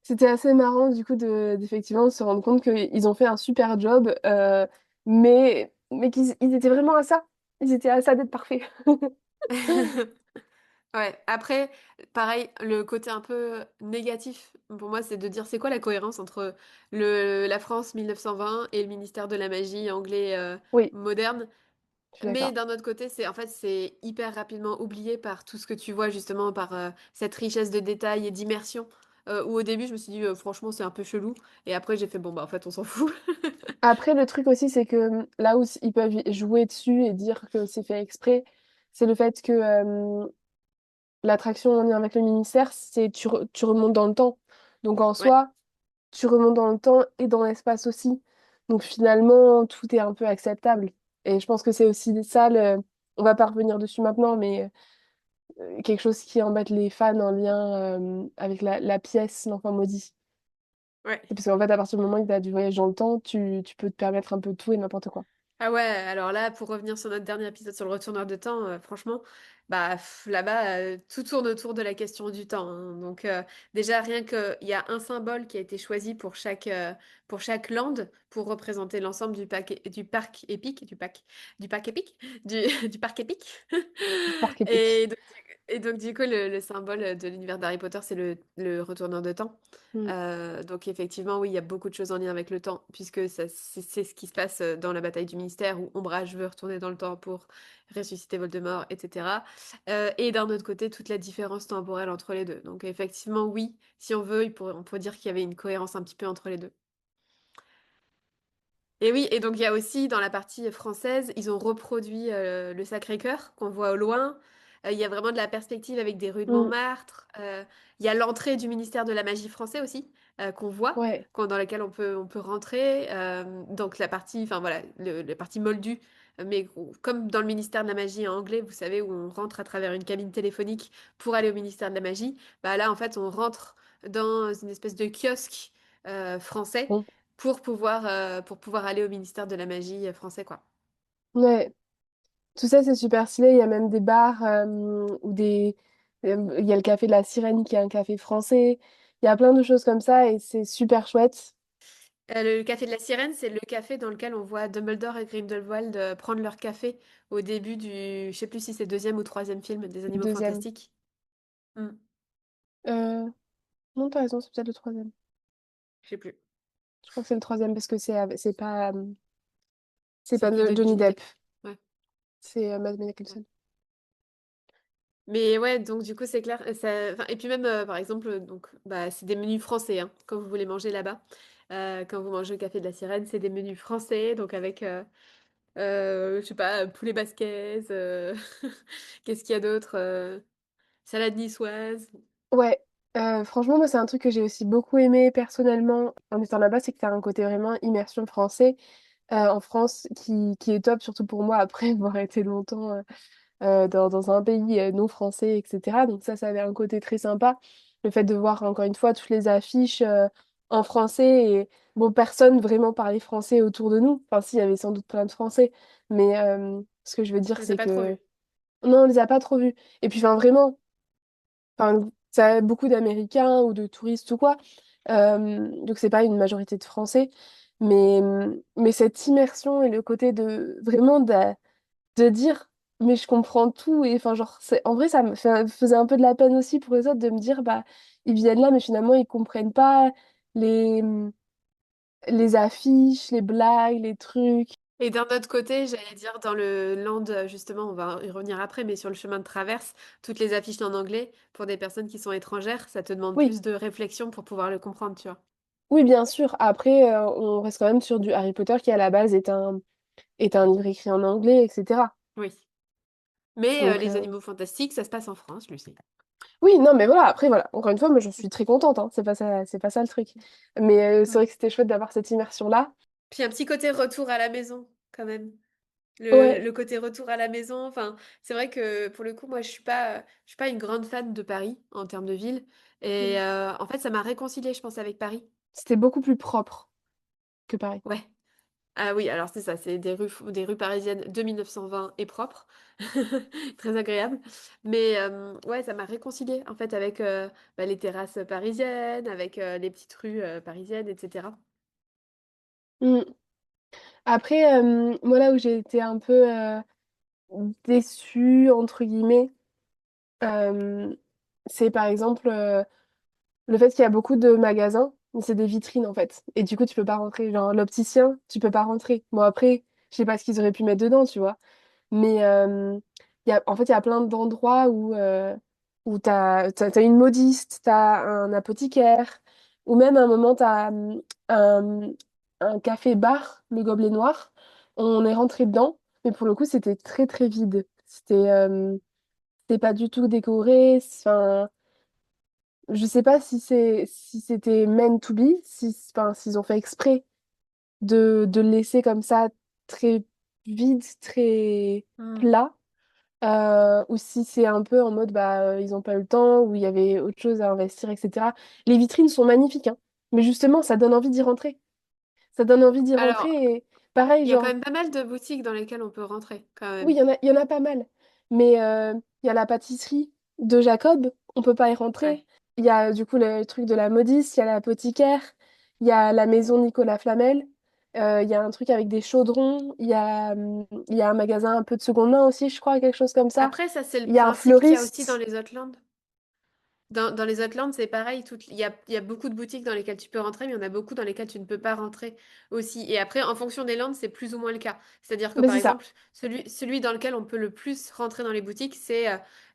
c'était assez marrant du coup d'effectivement se rendre compte qu'ils ont fait un super job, mais ils étaient vraiment à ça. Ils étaient à ça d'être parfaits. Ouais, après, pareil, le côté un peu négatif, pour moi, c'est de dire c'est quoi la cohérence entre la France 1920 et le ministère de la magie anglais Oui, moderne. je suis Mais d'accord. d'un autre côté, en fait, c'est hyper rapidement oublié par tout ce que tu vois, justement, par cette richesse de détails et d'immersion. Où au début, je me suis dit, franchement, c'est un peu chelou. Et après, j'ai fait, bon, bah, en fait, on s'en fout. Après, le truc aussi, c'est que là où ils peuvent jouer dessus et dire que c'est fait exprès, c'est le fait que l'attraction en lien avec le ministère, c'est tu remontes dans le temps. Donc en Ouais, soi, tu remontes dans le temps et dans l'espace aussi. Donc finalement, tout est un peu acceptable. Et je pense que c'est aussi ça, on va pas revenir dessus maintenant, mais quelque chose qui embête les fans en lien avec la pièce L'Enfant Maudit. ouais. C'est parce qu'en fait, à partir du moment où tu as du voyage dans le temps, tu peux te permettre un peu tout et n'importe quoi. Ah ouais, alors là, pour revenir sur notre dernier épisode sur le retourneur de temps, franchement, bah là-bas, tout tourne autour de la question du temps, hein. Donc déjà, rien qu'il y a un symbole qui a été choisi pour chaque land pour représenter l'ensemble du parc épique, du parc épique, du parc épique. Parc Et épique. Et donc, du coup, le symbole de l'univers d'Harry Potter, c'est le retourneur de temps. Mm. Donc, effectivement, oui, il y a beaucoup de choses en lien avec le temps, puisque c'est ce qui se passe dans la bataille du ministère où Ombrage veut retourner dans le temps pour ressusciter Voldemort, etc. Et d'un autre côté, toute la différence temporelle entre les deux. Donc, effectivement, oui, si on veut, on pourrait dire qu'il y avait une cohérence un petit peu entre les deux. Et oui, et donc il y a aussi dans la partie française, ils ont reproduit le Sacré-Cœur qu'on voit au loin. Il y a vraiment de la perspective avec des rues de Mm. Montmartre. Il y a l'entrée du ministère de la Magie français aussi qu'on voit, Ouais. dans laquelle on peut rentrer. Donc la partie, enfin voilà, la partie moldue. Mais comme dans le ministère de la Magie en anglais, vous savez, où on rentre à travers une cabine téléphonique pour aller au ministère de la Magie, bah là en fait on rentre dans une espèce de kiosque français Bon. pour pouvoir aller au ministère de la magie français, quoi. Ouais. Tout ça, c'est super stylé. Il y a même des bars ou des. Il y a le café de la Sirène qui est un café français. Il y a plein de choses comme ça et c'est super chouette. Le café de la Sirène, c'est le café dans lequel on voit Dumbledore et Grindelwald prendre leur café au début je sais plus si c'est deuxième ou troisième film des Animaux Deuxième. Fantastiques. Hmm, Euh, non, t'as raison, c'est peut-être le troisième. je sais plus. Je crois que c'est le troisième parce que c'est C'est pas plus de Johnny Johnny Depp, Depp. Ouais. c'est Mads Ouais. Mikkelsen. Mais ouais, donc du coup, c'est clair. Enfin, et puis même, par exemple, donc, bah, c'est des menus français, hein, quand vous voulez manger là-bas. Quand vous mangez au café de la Sirène, c'est des menus français, donc avec je sais pas, poulet basquaise, qu'est-ce qu'il y a d'autre? Salade niçoise. Ouais, franchement, moi, c'est un truc que j'ai aussi beaucoup aimé personnellement en étant là-bas, c'est que t'as un côté vraiment immersion français en France qui est top, surtout pour moi après avoir été longtemps dans un pays non français, etc. Donc ça avait un côté très sympa. Le fait de voir encore une fois toutes les affiches en français et bon, personne vraiment parlait français autour de nous. Enfin, si, il y avait sans doute plein de français, mais ce que je veux dire, Je les ai c'est pas trop que vus. non, on les a pas trop vus. Et puis, enfin, vraiment. Enfin, ça a beaucoup d'Américains ou de touristes ou quoi. Donc c'est pas une majorité de Français. Mais cette immersion et le côté de vraiment de dire mais je comprends tout et enfin genre en vrai ça faisait un peu de la peine aussi pour les autres de me dire bah ils viennent là mais finalement ils comprennent pas les les affiches, les blagues, les trucs. Et d'un autre côté, j'allais dire dans le land, justement, on va y revenir après, mais sur le chemin de traverse, toutes les affiches en anglais, pour des personnes qui sont étrangères, ça te demande Oui, plus de réflexion pour pouvoir le comprendre, tu vois. oui bien sûr. Après on reste quand même sur du Harry Potter qui à la base est un livre écrit en anglais, etc. Oui. Mais Donc, les animaux fantastiques, ça se passe en France, je le sais. oui, non, mais voilà, après, voilà, encore une fois, moi, je suis très contente, hein, c'est pas ça le truc. Mais c'est Mm. vrai que c'était chouette d'avoir cette immersion-là. Puis un petit côté retour à la maison, quand même. Le, Ouais. le côté retour à la maison, enfin, c'est vrai que pour le coup, moi, je suis pas une grande fan de Paris en termes de ville. Et Mm. en fait, ça m'a réconciliée, je pense, avec Paris. C'était beaucoup plus propre que Paris. Ouais. Ah oui, alors c'est ça, c'est des rues parisiennes de 1920 et propres. Très agréable. Mais ouais, ça m'a réconciliée, en fait, avec bah, les terrasses parisiennes, avec les petites rues parisiennes, etc. Mm. Après, moi, là où j'ai été un peu déçue, entre guillemets, euh, c'est par exemple le fait qu'il y a beaucoup de magasins, mais c'est des vitrines, en fait. Et du coup, tu peux pas rentrer. Genre, l'opticien, tu peux pas rentrer. Bon, après, je sais pas ce qu'ils auraient pu mettre dedans, tu vois. Mais en fait, il y a plein d'endroits où t'as une modiste, t'as un apothicaire, ou même à un moment, t'as un, un café-bar, le Gobelet Noir. On est rentré dedans, mais pour le coup, c'était très, très vide. C'était pas du tout décoré. Enfin, je sais pas si c'était meant to be, enfin, s'ils ont fait exprès de le laisser comme ça, très vide, très Hmm. plat. Ou si c'est un peu en mode bah ils ont pas eu le temps ou il y avait autre chose à investir, etc. Les vitrines sont magnifiques, hein. Mais justement, ça donne envie d'y rentrer. Ça donne envie d'y Alors, rentrer et pareil, il y a quand genre, même pas mal de boutiques dans lesquelles on peut rentrer, quand oui, même. il y en a pas mal. Mais il y a la pâtisserie de Jacob, on peut pas y rentrer. Ouais. Il y a du coup le truc de la modiste, il y a l'apothicaire, il y a la maison Nicolas Flamel. Il y a un truc avec des chaudrons. Il y a un magasin un peu de seconde main aussi, je crois, quelque chose comme ça. Après, ça, c'est le Il y a un principe qu'il y a aussi dans fleuriste. les autres landes. Dans les autres landes, c'est pareil. Il y a beaucoup de boutiques dans lesquelles tu peux rentrer, mais il y en a beaucoup dans lesquelles tu ne peux pas rentrer aussi. Et après, en fonction des landes, c'est plus ou moins le cas. C'est-à-dire que, Ben, par c'est ça. exemple, celui dans lequel on peut le plus rentrer dans les boutiques, c'est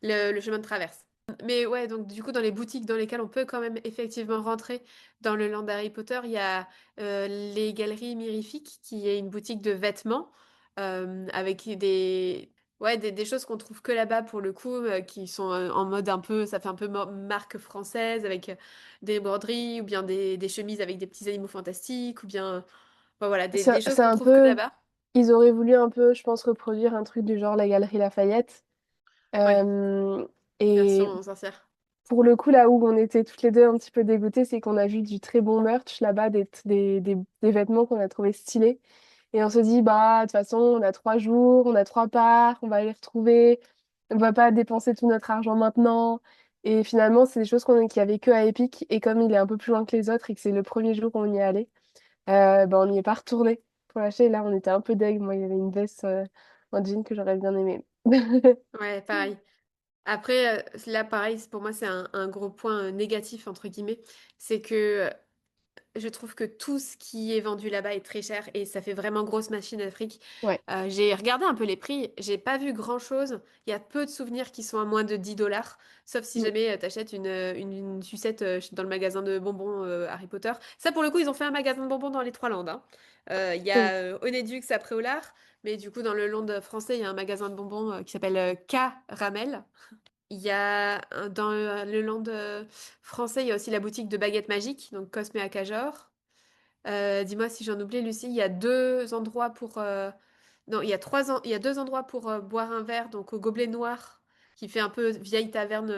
le chemin de traverse. Mais ouais, donc du coup, dans les boutiques dans lesquelles on peut quand même effectivement rentrer dans le land Harry Potter, il y a les Galeries Mirifiques, qui est une boutique de vêtements avec des choses qu'on trouve que là-bas pour le coup, qui sont en mode un peu, ça fait un peu marque française avec des broderies ou bien des chemises avec des petits animaux fantastiques ou bien, enfin, voilà, des choses C'est qu'on un trouve que peu. là-bas. Ils auraient voulu un peu, je pense, reproduire un truc du genre la Galerie Lafayette. Ouais, Euh, et version sorcière. pour le coup, là où on était toutes les deux un petit peu dégoûtées, c'est qu'on a vu du très bon merch là-bas, des vêtements qu'on a trouvé stylés. Et on se dit, bah, de toute façon, on a 3 jours, on a 3 parts, on va les retrouver. On va pas dépenser tout notre argent maintenant. Et finalement, c'est des choses qu'il y avait que à Epic. Et comme il est un peu plus loin que les autres et que c'est le premier jour où on y est allé, bah, on n'y est pas retourné pour l'acheter. Là, on était un peu deg. Moi, il y avait une veste en jean que j'aurais bien aimé. Ouais, pareil. Après, là, pareil, pour moi, c'est un gros point négatif, entre guillemets. C'est que je trouve que tout ce qui est vendu là-bas est très cher et ça fait vraiment grosse machine d'Afrique. Ouais. J'ai regardé un peu les prix, j'ai pas vu grand-chose. Il y a peu de souvenirs qui sont à moins de 10 dollars, sauf si Mm. jamais t'achètes une sucette dans le magasin de bonbons Harry Potter. Ça, pour le coup, ils ont fait un magasin de bonbons dans les trois landes, hein. Il y a Oui. Honedux à Préolard, mais du coup, dans le land français, il y a un magasin de bonbons qui s'appelle Caramel. Il y a dans le land français, il y a aussi la boutique de baguettes magiques, donc Cosme à Cajor. Dis-moi si j'en oublie, Lucie, il y a deux endroits pour... Non, il y a deux endroits pour boire un verre, donc au Gobelet Noir, qui fait un peu vieille taverne,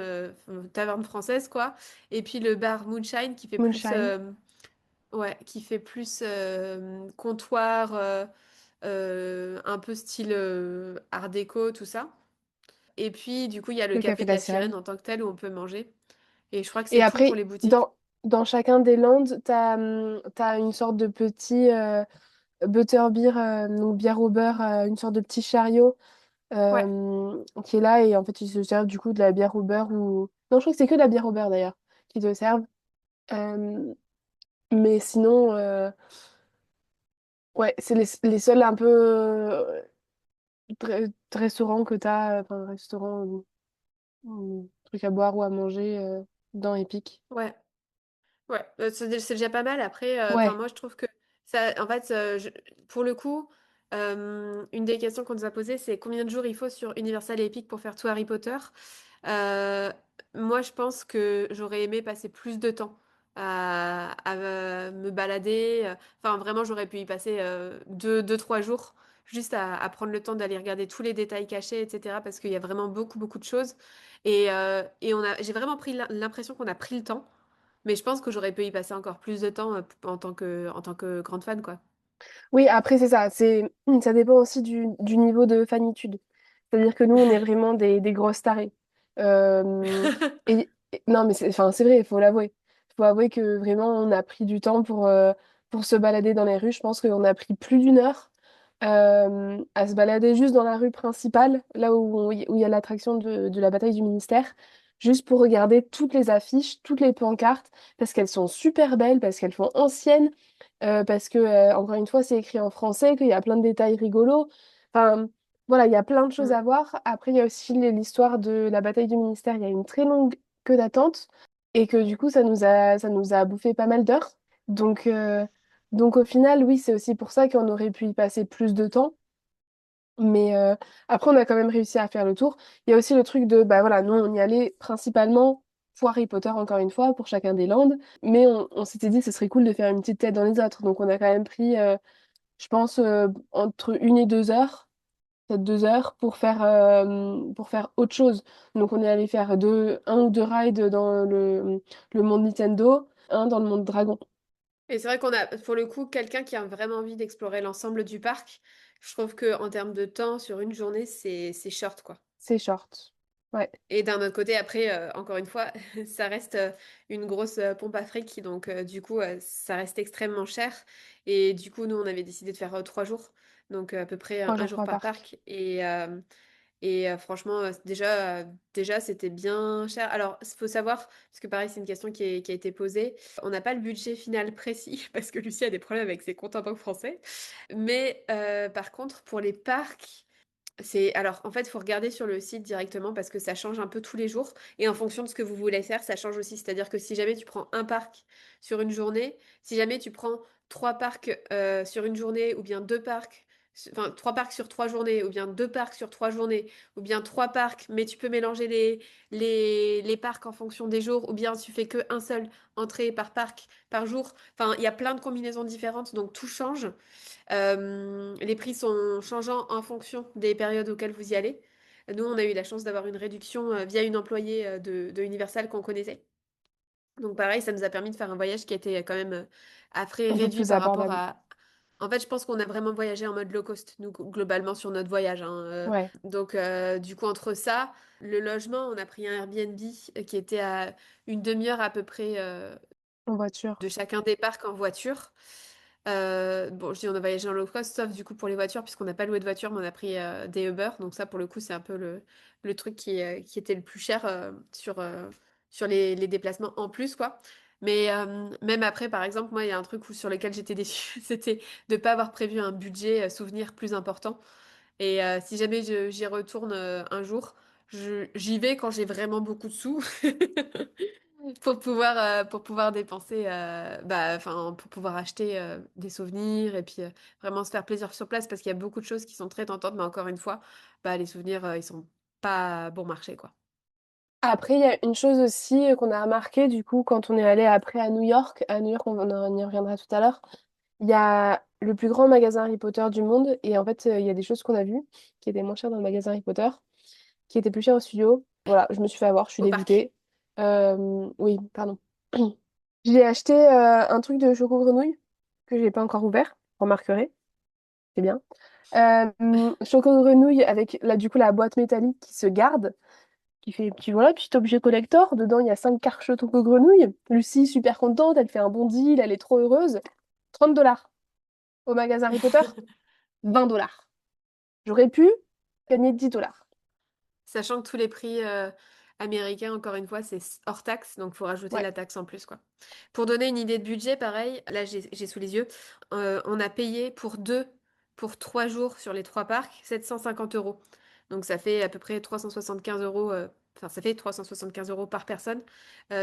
taverne française, quoi. Et puis le bar Moonshine, qui fait plus... Moonshine. ouais, qui fait plus comptoir, un peu style art déco, tout ça. Et puis, du coup, il y a le Le café Café de de la la Sirène Sirène. en tant que tel où on peut manger. Et je crois que Et c'est tout pour après, les boutiques. dans chacun des landes, t'as une sorte de petit butterbeer, donc bière au beurre, une sorte de petit chariot Ouais, qui est là. Et en fait, ils se servent du coup de la bière au beurre ou... Non, je crois que c'est que de la bière au beurre d'ailleurs qu'ils te servent. Euh, mais sinon, ouais, c'est les seuls un peu restaurants que t'as, enfin, restaurants, trucs à boire ou à manger dans Epic. ouais. Ouais, c'est déjà pas mal. Après, enfin Ouais, moi je trouve que ça, en fait, pour le coup, une des questions qu'on nous a posées, c'est combien de jours il faut sur Universal et Epic pour faire tout Harry Potter. Euh, Moi, je pense que j'aurais aimé passer plus de temps à me balader. Enfin, vraiment, j'aurais pu y passer trois jours, juste à prendre le temps d'aller regarder tous les détails cachés, etc. Parce qu'il y a vraiment beaucoup, beaucoup de choses. Et j'ai vraiment pris l'impression qu'on a pris le temps. Mais je pense que j'aurais pu y passer encore plus de temps en tant que grande fan, quoi. oui, après c'est ça, ça dépend aussi du niveau de fanitude. C'est-à-dire que nous, on est vraiment des grosses tarées. Euh, non, mais enfin, c'est vrai, il faut l'avouer. Il faut avouer que vraiment, on a pris du temps pour se balader dans les rues. Je pense qu'on a pris plus d'1 heure à se balader juste dans la rue principale, là où il y a l'attraction de la bataille du ministère, juste pour regarder toutes les affiches, toutes les pancartes, parce qu'elles sont super belles, parce qu'elles font anciennes, parce que, encore une fois, c'est écrit en français, qu'il y a plein de détails rigolos. Enfin, voilà, il y a plein de choses Mm. à voir. Après, il y a aussi l'histoire de la bataille du ministère. Il y a une très longue queue d'attente et que du coup, ça nous a bouffé pas mal d'heures. Donc, euh, donc au final, oui, c'est aussi pour ça qu'on aurait pu y passer plus de temps. Mais après, on a quand même réussi à faire le tour. Il y a aussi le truc de, bah voilà, nous, on y allait principalement pour Harry Potter, encore une fois, pour chacun des landes. Mais on s'était dit, ce serait cool de faire une petite tête dans les autres. Donc, on a quand même pris, je pense, entre 1 et 2 heures, peut-être 2 heures, pour faire autre chose. Donc, on est allé faire un ou deux rides dans le monde Nintendo, un dans le monde Dragon. Et c'est vrai qu'on a, pour le coup, quelqu'un qui a vraiment envie d'explorer l'ensemble du parc. Je trouve que en termes de temps, sur une journée, c'est short, quoi. C'est short. Ouais, Et d'un autre côté, après, encore une fois, ça reste une grosse pompe à fric, donc du coup, ça reste extrêmement cher. Et du coup, nous, on avait décidé de faire 3 jours, donc à peu près trois un jours, jour trois par parcs. parc. Et franchement, déjà c'était bien cher. Alors, il faut savoir, parce que pareil, c'est une question qui a été posée, on n'a pas le budget final précis, parce que Lucie a des problèmes avec ses comptes en banque français. Mais par contre, pour les parcs, alors en fait, il faut regarder sur le site directement parce que ça change un peu tous les jours et en fonction de ce que vous voulez faire, ça change aussi. C'est-à-dire que si jamais tu prends un parc sur une journée, si jamais tu prends 3 parcs sur une journée ou bien 2 parcs, enfin 3 parcs sur 3 journées ou bien 2 parcs sur 3 journées ou bien 3 parcs, mais tu peux mélanger les parcs en fonction des jours ou bien tu fais que un seul entrée par parc par jour. Enfin, il y a plein de combinaisons différentes, donc tout change. Les prix sont changeants en fonction des périodes auxquelles vous y allez. Nous, on a eu la chance d'avoir une réduction via une employée de Universal qu'on connaissait. Donc pareil, ça nous a permis de faire un voyage qui était quand même à frais Un peu réduits plus par rapport abordable. à... En fait, je pense qu'on a vraiment voyagé en mode low cost, nous, globalement, sur notre voyage, hein. Ouais, Donc, du coup, entre ça, le logement, on a pris un Airbnb qui était à une demi-heure à peu près en voiture. de chacun des parcs en voiture. Bon, je dis on a voyagé en low cost, sauf du coup pour les voitures, puisqu'on n'a pas loué de voiture, mais on a pris des Uber. Donc ça, pour le coup, c'est un peu le truc qui était le plus cher sur les déplacements en plus, quoi. Mais même après, par exemple, moi, il y a un truc sur lequel j'étais déçue, c'était de ne pas avoir prévu un budget souvenir plus important. Et si jamais j'y retourne un jour, j'y vais quand j'ai vraiment beaucoup de sous. Pour pouvoir dépenser, bah, enfin, pour pouvoir acheter des souvenirs et puis vraiment se faire plaisir sur place parce qu'il y a beaucoup de choses qui sont très tentantes, mais encore une fois, bah, les souvenirs, ils sont pas bon marché, quoi. Après, il y a une chose aussi qu'on a remarqué, du coup, quand on est allé après à New York. À New York, on y reviendra tout à l'heure. Il y a le plus grand magasin Harry Potter du monde. Et en fait, il y a des choses qu'on a vues qui étaient moins chères dans le magasin Harry Potter, qui étaient plus chères au studio. Voilà, je me suis fait avoir, je suis Au parc. dégoûtée. Oui, pardon. J'ai acheté un truc de choco grenouille que j'ai pas encore ouvert. Remarquerez, c'est bien. Choco grenouille avec du coup la boîte métallique qui se garde, qui fait petit voilà, petit objet collector. Dedans, il y a 5 cartes choco grenouille. Lucie, super contente, elle fait un bon deal, elle est trop heureuse. 30 $. Au magasin Harry Potter, 20 $. J'aurais pu gagner 10 $. Sachant que tous les prix américains, encore une fois, c'est hors taxe, donc faut rajouter Ouais. la taxe en plus, quoi. Pour donner une idée de budget, pareil, là j'ai sous les yeux, on a payé pour 3 jours sur les 3 parcs, 750 euros. Donc ça fait à peu près 375 euros, enfin ça fait 375 euros par personne,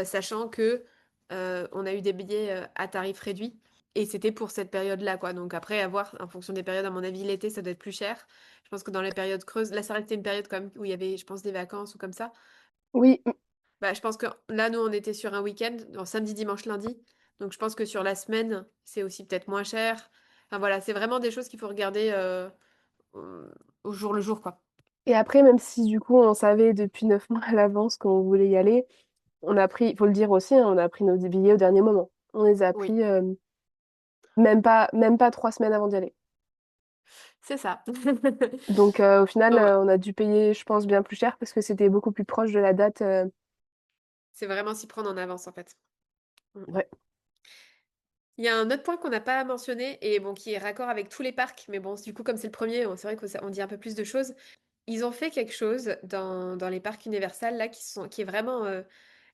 sachant que on a eu des billets à tarif réduit. Et c'était pour cette période-là, quoi. Donc après, à voir, en fonction des périodes, à mon avis, l'été, ça doit être plus cher. Je pense que dans les périodes creuses, là, ça restait une période quand même où il y avait, je pense, des vacances ou comme ça. Oui, Bah, je pense que là, nous, on était sur un week-end, en samedi, dimanche, lundi. Donc, je pense que sur la semaine, c'est aussi peut-être moins cher. Enfin, voilà, c'est vraiment des choses qu'il faut regarder au jour le jour, quoi. et après, même si du coup on savait depuis 9 mois à l'avance qu'on voulait y aller, on a pris, il faut le dire aussi, hein, on a pris nos billets au dernier moment. On les a Oui, pris même pas 3 semaines avant d'y aller. c'est ça. Donc au final, Bon, on a dû payer, je pense, bien plus cher parce que c'était beaucoup plus proche de la date. c'est vraiment s'y prendre en avance, en fait. Mm. Ouais. Il y a un autre point qu'on n'a pas mentionné et bon, qui est raccord avec tous les parcs, mais bon, du coup, comme c'est le premier, c'est vrai qu'on dit un peu plus de choses. Ils ont fait quelque chose dans les parcs Universal là qui est vraiment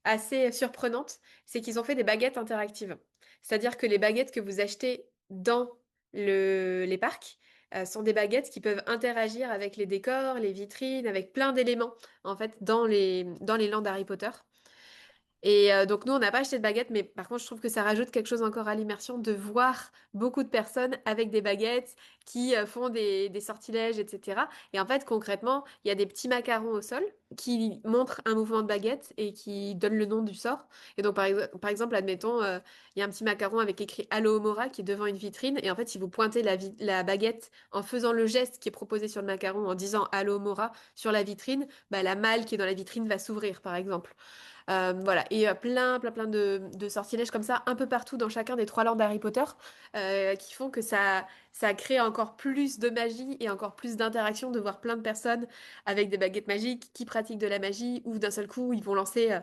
assez surprenante, c'est qu'ils ont fait des baguettes interactives. C'est-à-dire que les baguettes que vous achetez dans les parcs sont des baguettes qui peuvent interagir avec les décors, les vitrines, avec plein d'éléments en fait dans les landes Harry Potter. Et donc nous, on n'a pas acheté de baguettes, mais par contre, je trouve que ça rajoute quelque chose encore à l'immersion de voir beaucoup de personnes avec des baguettes qui font des sortilèges, etc. Et en fait, concrètement, il y a des petits macarons au sol qui montrent un mouvement de baguette et qui donnent le nom du sort. Et donc, par exemple, admettons, il y a un petit macaron avec écrit Alohomora qui est devant une vitrine. Et en fait, si vous pointez la baguette en faisant le geste qui est proposé sur le macaron en disant Alohomora sur la vitrine, bah, la malle qui est dans la vitrine va s'ouvrir, par exemple. Voilà, et plein de sortilèges comme ça, un peu partout dans chacun des trois landes d'Harry Potter, qui font que ça crée encore plus de magie et encore plus d'interaction de voir plein de personnes avec des baguettes magiques qui pratiquent de la magie, ou d'un seul coup, ils vont lancer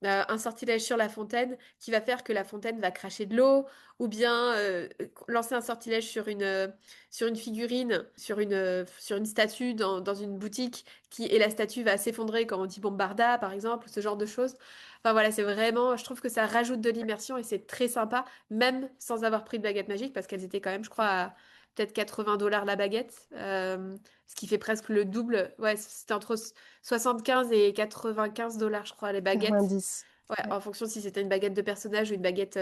un sortilège sur la fontaine qui va faire que la fontaine va cracher de l'eau, ou bien lancer un sortilège sur une figurine, sur une statue dans une boutique, et la statue va s'effondrer quand on dit bombarda, par exemple, ce genre de choses. Enfin voilà, c'est vraiment, je trouve que ça rajoute de l'immersion et c'est très sympa, même sans avoir pris de baguette magique, parce qu'elles étaient quand même, je crois, à peut-être 80 $ la baguette, ce qui fait presque le double. Ouais, c'était entre 75 et 95 $ je crois, les baguettes. 90. Ouais, Ouais. en fonction si c'était une baguette de personnage ou une baguette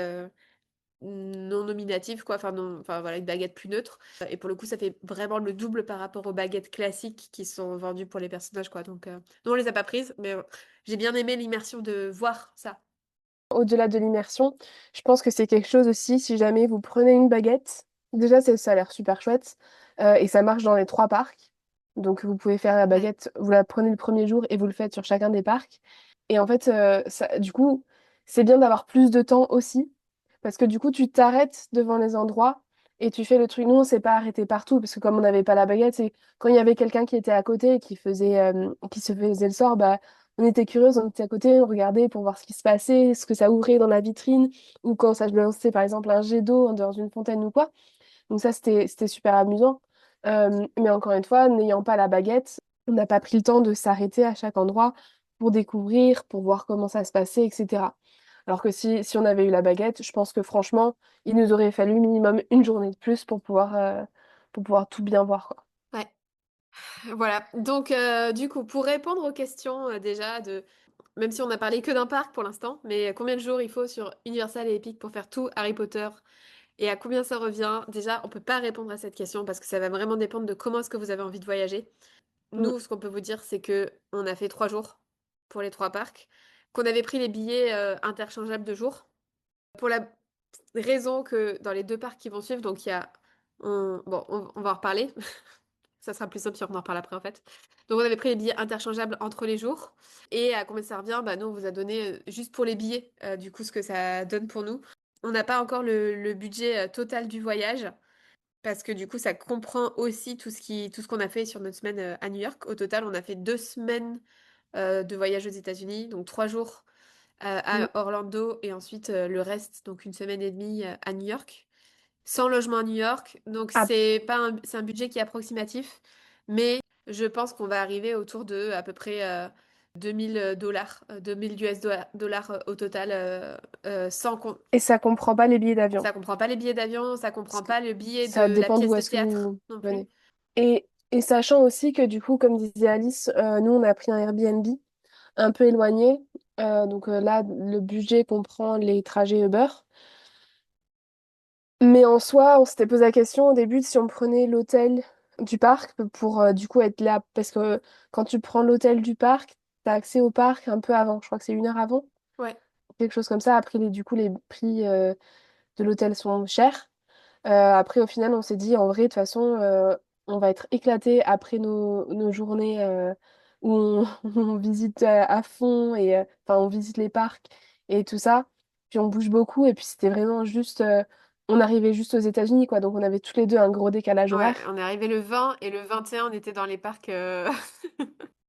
non nominative, quoi. Enfin, non, enfin voilà, une baguette plus neutre. Et pour le coup, ça fait vraiment le double par rapport aux baguettes classiques qui sont vendues pour les personnages, quoi. Donc, nous, on les a pas prises, mais j'ai bien aimé l'immersion de voir ça. Au-delà de l'immersion, je pense que c'est quelque chose aussi, si jamais vous prenez une baguette, déjà ça a l'air super chouette, et ça marche dans les trois parcs. Donc vous pouvez faire la Ouais, baguette, vous la prenez le premier jour et vous le faites sur chacun des parcs. Et en fait, du coup, c'est bien d'avoir plus de temps aussi, parce que du coup, tu t'arrêtes devant les endroits et tu fais le truc. Nous, on s'est pas arrêté partout, parce que comme on n'avait pas la baguette, c'est quand il y avait quelqu'un qui était à côté et qui se faisait le sort, bah on était curieuse, on était à côté, on regardait pour voir ce qui se passait, ce que ça ouvrait dans la vitrine, ou quand ça lançait par exemple un jet d'eau dans une fontaine ou quoi. Donc ça, c'était super amusant. Mais encore une fois, n'ayant pas la baguette, on n'a pas pris le temps de s'arrêter à chaque endroit pour découvrir, pour voir comment ça se passait, etc. Alors que si on avait eu la baguette, je pense que franchement, il nous aurait fallu minimum une journée de plus pour pouvoir tout bien voir, quoi. ouais. Voilà. Donc, du coup, pour répondre aux questions déjà même si on n'a parlé que d'un parc pour l'instant, mais combien de jours il faut sur Universal et Epic pour faire tout Harry Potter et à combien ça revient? Déjà, on peut pas répondre à cette question parce que ça va vraiment dépendre de comment est-ce que vous avez envie de voyager. Mm. Nous, ce qu'on peut vous dire, c'est que on a fait 3 jours pour les trois parcs, qu'on avait pris les billets interchangeables de jour. Pour la raison que dans les deux parcs qui vont suivre, donc il y a... Bon, on va en reparler. Ça sera plus simple si on en reparle après, en fait. Donc, on avait pris les billets interchangeables entre les jours. Et à combien ça revient? Bah, nous, on vous a donné, juste pour les billets, du coup, ce que ça donne pour nous. On n'a pas encore le budget total du voyage. Parce que du coup, ça comprend aussi tout ce qu'on a fait sur notre semaine à New York. Au total, on a fait 2 semaines de voyage aux États-Unis, donc 3 jours Mm. à Orlando et ensuite le reste, donc une semaine et demie à New York, sans logement à New York. Donc Ah, c'est un budget qui est approximatif, mais je pense qu'on va arriver autour de à peu près 2000 $, 2000 dollars au total, sans et ça comprend pas les billets d'avion. ça comprend pas les billets d'avion, ça Parce comprend que pas le billet ça de la dépend pièce d'où de est-ce que théâtre vous non plus. venez. Et sachant aussi que du coup, comme disait Alice, nous on a pris un Airbnb un peu éloigné. Donc là, le budget comprend les trajets Uber. Mais en soi, on s'était posé la question au début de si on prenait l'hôtel du parc pour du coup être là. Parce que quand tu prends l'hôtel du parc, tu as accès au parc un peu avant. Je crois que c'est 1 heure avant. Ouais. Quelque chose comme ça. Après, du coup, les prix de l'hôtel sont chers. Après, au final, on s'est dit, en vrai, de toute façon, on va être éclaté après nos journées où on visite à fond et enfin, on visite les parcs et tout ça. Puis on bouge beaucoup et puis c'était vraiment juste, on arrivait juste aux États-Unis, quoi. Donc on avait tous les deux un gros décalage Ouais, horaire. on est arrivé le 20 et le 21, on était dans les parcs.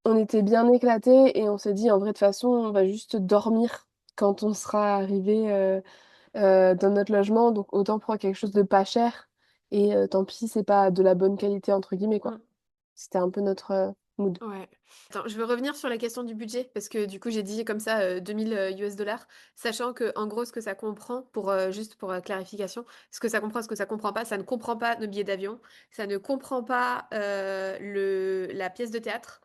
On était bien éclatés et on s'est dit, en vrai, de toute façon, on va juste dormir quand on sera arrivé dans notre logement. Donc autant prendre quelque chose de pas cher et tant pis, c'est pas de la bonne qualité, entre guillemets, quoi. Mm, C'était un peu notre mood. ouais. Attends, je veux revenir sur la question du budget parce que du coup j'ai dit comme ça 2000 $, sachant que en gros ce que ça comprend pour juste pour clarification, ce que ça comprend pas, ça ne comprend pas nos billets d'avion, ça ne comprend pas la pièce de théâtre.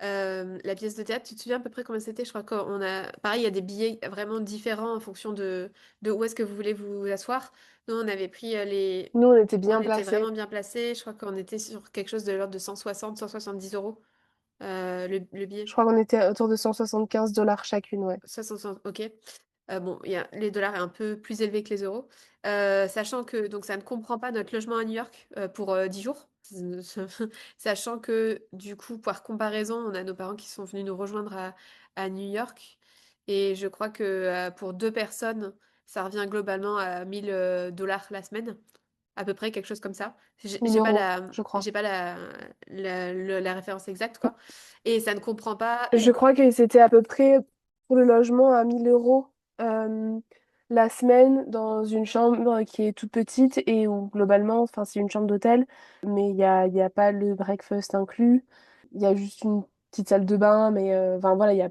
La pièce de théâtre, tu te souviens à peu près combien c'était? Je crois qu'on a pareil, il y a des billets vraiment différents en fonction de où est-ce que vous voulez vous asseoir. Nous on avait pris les Nous, on était on bien était placés. vraiment bien placés. Je crois qu'on était sur quelque chose de l'ordre de 160, 170 € le Je billet. crois qu'on était autour de 175 $ chacune, ouais. 160, ok. Bon, les dollars est un peu plus élevé que les euros. Sachant que donc ça ne comprend pas notre logement à New York pour 10 jours. Sachant que du coup, par comparaison, on a nos parents qui sont venus nous rejoindre à New York. Et je crois que pour deux personnes, ça revient globalement à 1000 $ la semaine, à peu près, quelque chose comme ça. 1000 euros, je crois. J'ai pas la référence exacte, quoi. Et ça ne comprend pas. Je crois que c'était à peu près pour le logement à 1000 euros euh, la semaine dans une chambre qui est toute petite et où globalement, enfin, c'est une chambre d'hôtel, mais il y a pas le breakfast inclus. Il y a juste une petite salle de bain, mais enfin voilà, il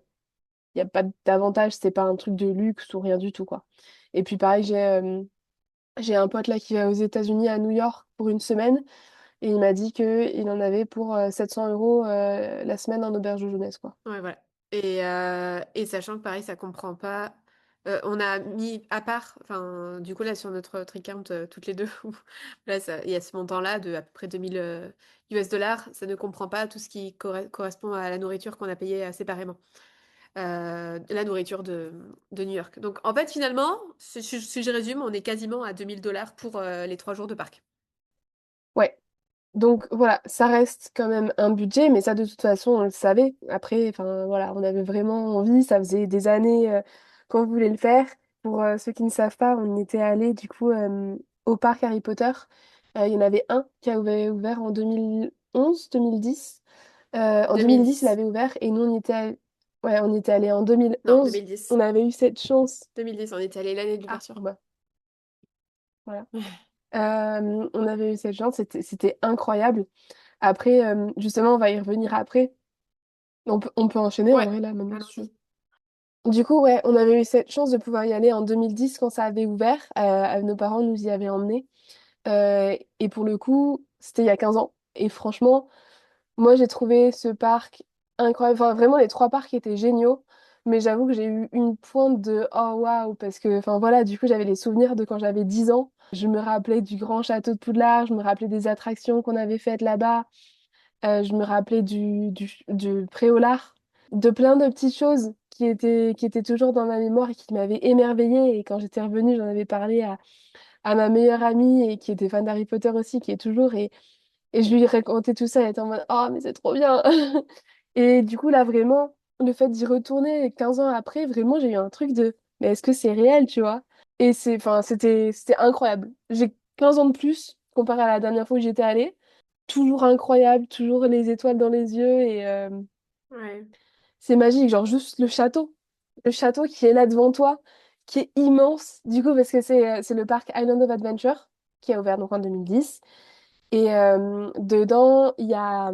y a pas d'avantage, c'est pas un truc de luxe ou rien du tout, quoi. Et puis pareil, j'ai un pote là qui va aux États-Unis, à New York, pour une semaine, et il m'a dit qu'il en avait pour 700 euros la semaine en auberge de jeunesse, quoi. Ouais, voilà. Et sachant que pareil, ça comprend pas. On a mis à part, enfin, du coup, là, sur notre Tricount, toutes les deux, où là, il y a ce montant-là de à peu près 2000 US dollars. Ça ne comprend pas tout ce qui correspond à la nourriture qu'on a payée séparément. La nourriture de New York. Donc, en fait, finalement, si je résume, on est quasiment à 2000 $ pour les 3 jours de parc. Ouais. Donc voilà, ça reste quand même un budget, mais ça de toute façon on le savait. Après, enfin voilà, on avait vraiment envie, ça faisait des années qu'on voulait le faire. Pour ceux qui ne savent pas, on était allé du coup au parc Harry Potter. Il y en avait un qui avait ouvert en 2011, 2010. En 2010, il 2010. avait ouvert et nous ouais, on était allé en Non, 2011. 2010. On avait eu cette chance. 2010, on était allé l'année de Ah, l'ouverture. bah voilà. On avait eu cette chance, c'était incroyable. Après, justement, on va y revenir après. On peut enchaîner en Ouais, vrai là maintenant si tu veux. allons-y. Du coup, ouais, on avait eu cette chance de pouvoir y aller en 2010 quand ça avait ouvert. Nos parents nous y avaient emmenés. Et pour le coup, c'était il y a 15 ans. Et franchement, moi j'ai trouvé ce parc incroyable. Enfin, vraiment, les trois parcs étaient géniaux. Mais j'avoue que j'ai eu une pointe de oh waouh, parce que, enfin voilà, du coup, j'avais les souvenirs de quand j'avais 10 ans. Je me rappelais du grand château de Poudlard, je me rappelais des attractions qu'on avait faites là-bas. Je me rappelais du préolard, de plein de petites choses qui étaient toujours dans ma mémoire et qui m'avaient émerveillée. Et quand j'étais revenue, j'en avais parlé à ma meilleure amie et qui était fan d'Harry Potter aussi, qui est toujours. Et je lui racontais tout ça, elle était en mode «Oh, mais c'est trop bien!» Et du coup, là, vraiment, le fait d'y retourner 15 ans après, vraiment, j'ai eu un truc de «Mais est-ce que c'est réel, tu vois?» Et enfin, c'était incroyable. J'ai 15 ans de plus comparé à la dernière fois où j'étais allée. Toujours incroyable, toujours les étoiles dans les yeux et Ouais. c'est magique. Genre juste le château. Le château qui est là devant toi, qui est immense. Du coup, parce que c'est le parc Island of Adventure qui a ouvert donc en 2010. Et dedans, il y a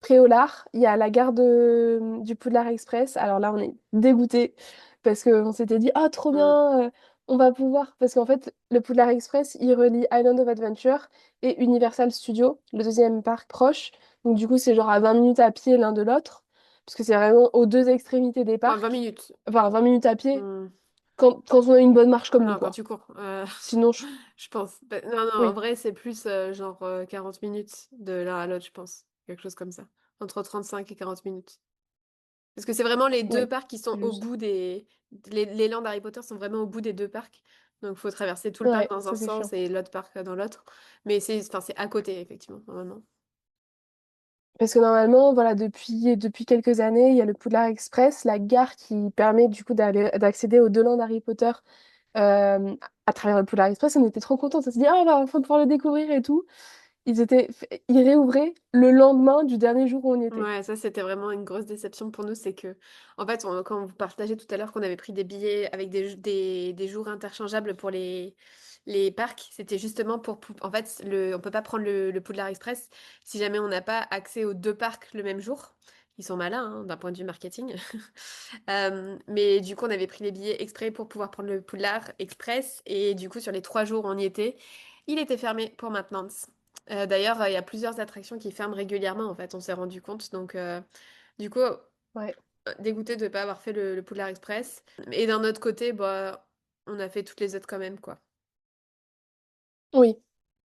Préolard, il y a la gare du Poudlard Express. Alors là, on est dégoûté parce qu'on s'était dit, ah, trop Mm. bien, on va pouvoir. Parce qu'en fait, le Poudlard Express, il relie Island of Adventure et Universal Studios, le deuxième parc proche. Donc du coup, c'est genre à 20 minutes à pied l'un de l'autre. Parce que c'est vraiment aux deux extrémités des Enfin, 20 parcs. minutes. Enfin, 20 minutes à pied Mm. quand on a une bonne marche comme nous, Non, quand quoi. tu cours. Sinon, Je pense. Non, non, en oui, vrai, c'est plus genre 40 minutes de l'un à l'autre, je pense. Quelque chose comme ça. Entre 35 et 40 minutes. Parce que c'est vraiment les deux oui, parcs qui sont au juste. bout des... Les lands d'Harry Potter sont vraiment au bout des deux parcs. Donc, il faut traverser tout le parc Ouais, dans un ça c'est sens chiant. et l'autre parc dans l'autre. Mais enfin, c'est à côté, effectivement, normalement. Parce que normalement, voilà, depuis quelques années, il y a le Poudlard Express, la gare qui permet du coup d'accéder aux deux landes d'Harry Potter à travers le Poudlard Express. On était trop contents. On s'est dit, ah, on va enfin pouvoir le découvrir et tout. Ils réouvraient le lendemain du dernier jour où on y était. Ouais, ça c'était vraiment une grosse déception pour nous, c'est que, en fait, quand vous partagez tout à l'heure qu'on avait pris des billets avec des jours interchangeables pour les parcs, c'était justement en fait, on peut pas prendre le Poudlard Express si jamais on n'a pas accès aux deux parcs le même jour. Ils sont malins, hein, d'un point de vue marketing. Mais du coup, on avait pris les billets exprès pour pouvoir prendre le Poudlard Express, et du coup, sur les 3 jours où on y était, il était fermé pour maintenance. D'ailleurs, il y a plusieurs attractions qui ferment régulièrement, en fait, on s'est rendu compte. Donc, du coup, Ouais. dégoûté de ne pas avoir fait le Poudlard Express. Et d'un autre côté, bah, on a fait toutes les autres quand même, quoi. Oui.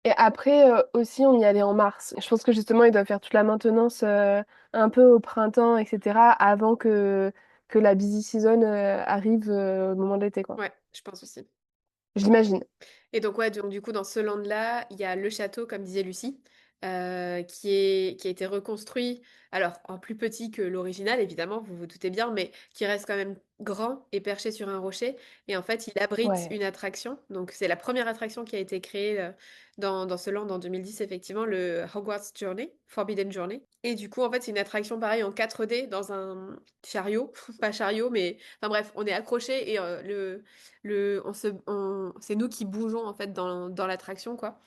Et après aussi, on y allait en mars. Je pense que justement, ils doivent faire toute la maintenance un peu au printemps, etc., avant que la busy season arrive au moment de l'été, quoi. Ouais, je pense aussi. Je l'imagine. Et donc, ouais, donc, du coup, dans ce land-là, il y a le château, comme disait Lucie. qui a été reconstruit, alors en plus petit que l'original, évidemment, vous vous doutez bien, mais qui reste quand même grand et perché sur un rocher. Et en fait, il abrite Ouais. une attraction. Donc, c'est la première attraction qui a été créée dans ce land en 2010, effectivement, le Hogwarts Journey, Forbidden Journey. Et du coup, en fait, c'est une attraction pareille en 4D dans un chariot, pas chariot, mais enfin bref, on est accroché et c'est nous qui bougeons en fait dans l'attraction, quoi.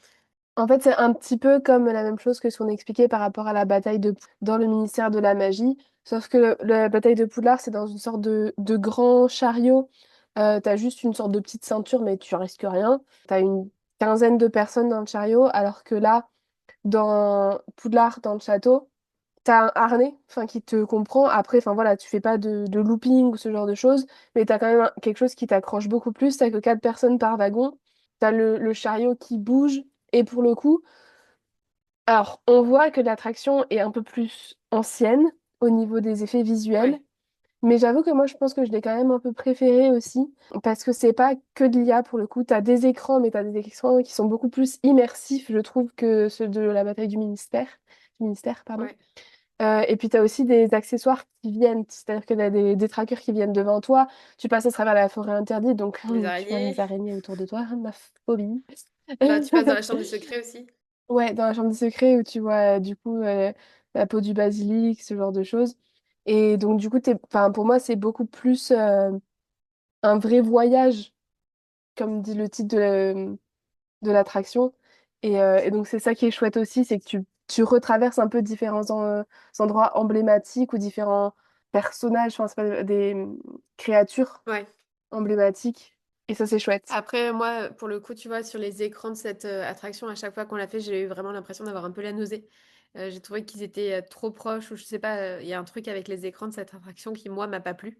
En fait, c'est un petit peu comme la même chose que ce qu'on expliquait par rapport à la bataille de dans le ministère de la magie. Sauf que la bataille de Poudlard, c'est dans une sorte de grand chariot. T'as juste une sorte de petite ceinture, mais tu risques rien. T'as une quinzaine de personnes dans le chariot, alors que là, dans Poudlard, dans le château, t'as un harnais, enfin, qui te comprend. Après, enfin voilà, tu fais pas de looping ou ce genre de choses, mais t'as quand même quelque chose qui t'accroche beaucoup plus. T'as que quatre personnes par wagon. T'as le chariot qui bouge. Et pour le coup, alors, on voit que l'attraction est un peu plus ancienne au niveau des effets visuels, Ouais, mais j'avoue que moi je pense que je l'ai quand même un peu préféré aussi, parce que c'est pas que de l'IA pour le coup, t'as des écrans, mais t'as des écrans qui sont beaucoup plus immersifs, je trouve, que ceux de la bataille du ministère, pardon. ouais. Et puis t'as aussi des accessoires qui viennent, c'est-à-dire que t'as des trackers qui viennent devant toi, tu passes à travers la forêt interdite, donc Les tu vois araignées. les araignées autour de toi, ma phobie. Bah, tu passes dans la chambre des secrets aussi. Ouais, dans la chambre des secrets où tu vois du coup la peau du basilic, ce genre de choses. Et donc du coup, enfin, pour moi, c'est beaucoup plus un vrai voyage, comme dit le titre de l'attraction. Et donc c'est ça qui est chouette aussi, c'est que tu retraverses un peu différents endroits emblématiques ou différents personnages, enfin, c'est pas des créatures Ouais. emblématiques. Et ça, c'est chouette. Après, moi, pour le coup, tu vois, sur les écrans de cette attraction, à chaque fois qu'on l'a fait, j'ai eu vraiment l'impression d'avoir un peu la nausée. J'ai trouvé qu'ils étaient trop proches, ou je sais pas, il y a un truc avec les écrans de cette attraction qui, moi, m'a pas plu.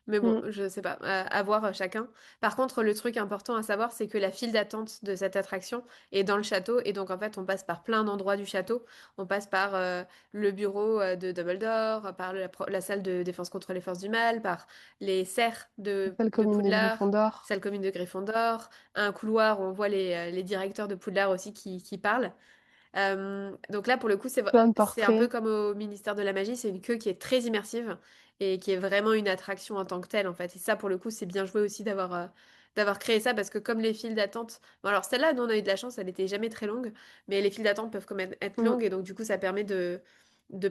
Mais bon, Mm, je sais pas, à voir chacun. Par contre, le truc important à savoir, c'est que la file d'attente de cette attraction est dans le château. Et donc, en fait, on passe par plein d'endroits du château. On passe par le bureau de Dumbledore, par la salle de défense contre les forces du mal, par les serres Salle de commune de Poudlard, Gryffondor, salle commune de Gryffondor, un couloir où on voit les directeurs de Poudlard aussi qui parlent. Donc là, pour le coup, plein de c'est un peu portraits. comme au ministère de la magie, c'est une queue qui est très immersive et qui est vraiment une attraction en tant que telle, en fait. Et ça, pour le coup, c'est bien joué aussi d'avoir créé ça parce que comme les files d'attente, bon alors celle-là, nous on a eu de la chance, elle était jamais très longue, mais les files d'attente peuvent quand même être Mm, longues et donc du coup, ça permet de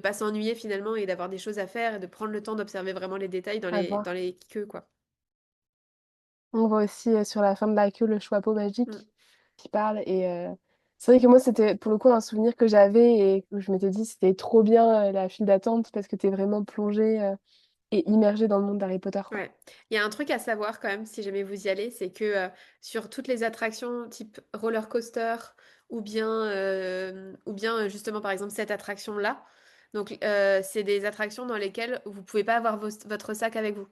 pas s'ennuyer finalement et d'avoir des choses à faire et de prendre le temps d'observer vraiment les détails à dans voir. les queues, quoi. On voit aussi sur la fin de la queue le chapeau Mm. magique qui parle. Et c'est vrai que moi, c'était pour le coup un souvenir que j'avais et que je m'étais dit c'était trop bien la file d'attente parce que t'es vraiment plongé et immergé dans le monde d'Harry Potter, quoi. Ouais. Il y a un truc à savoir quand même, si jamais vous y allez, c'est que sur toutes les attractions type roller coaster ou bien justement par exemple cette attraction-là, donc c'est des attractions dans lesquelles vous pouvez pas avoir votre sac avec vous.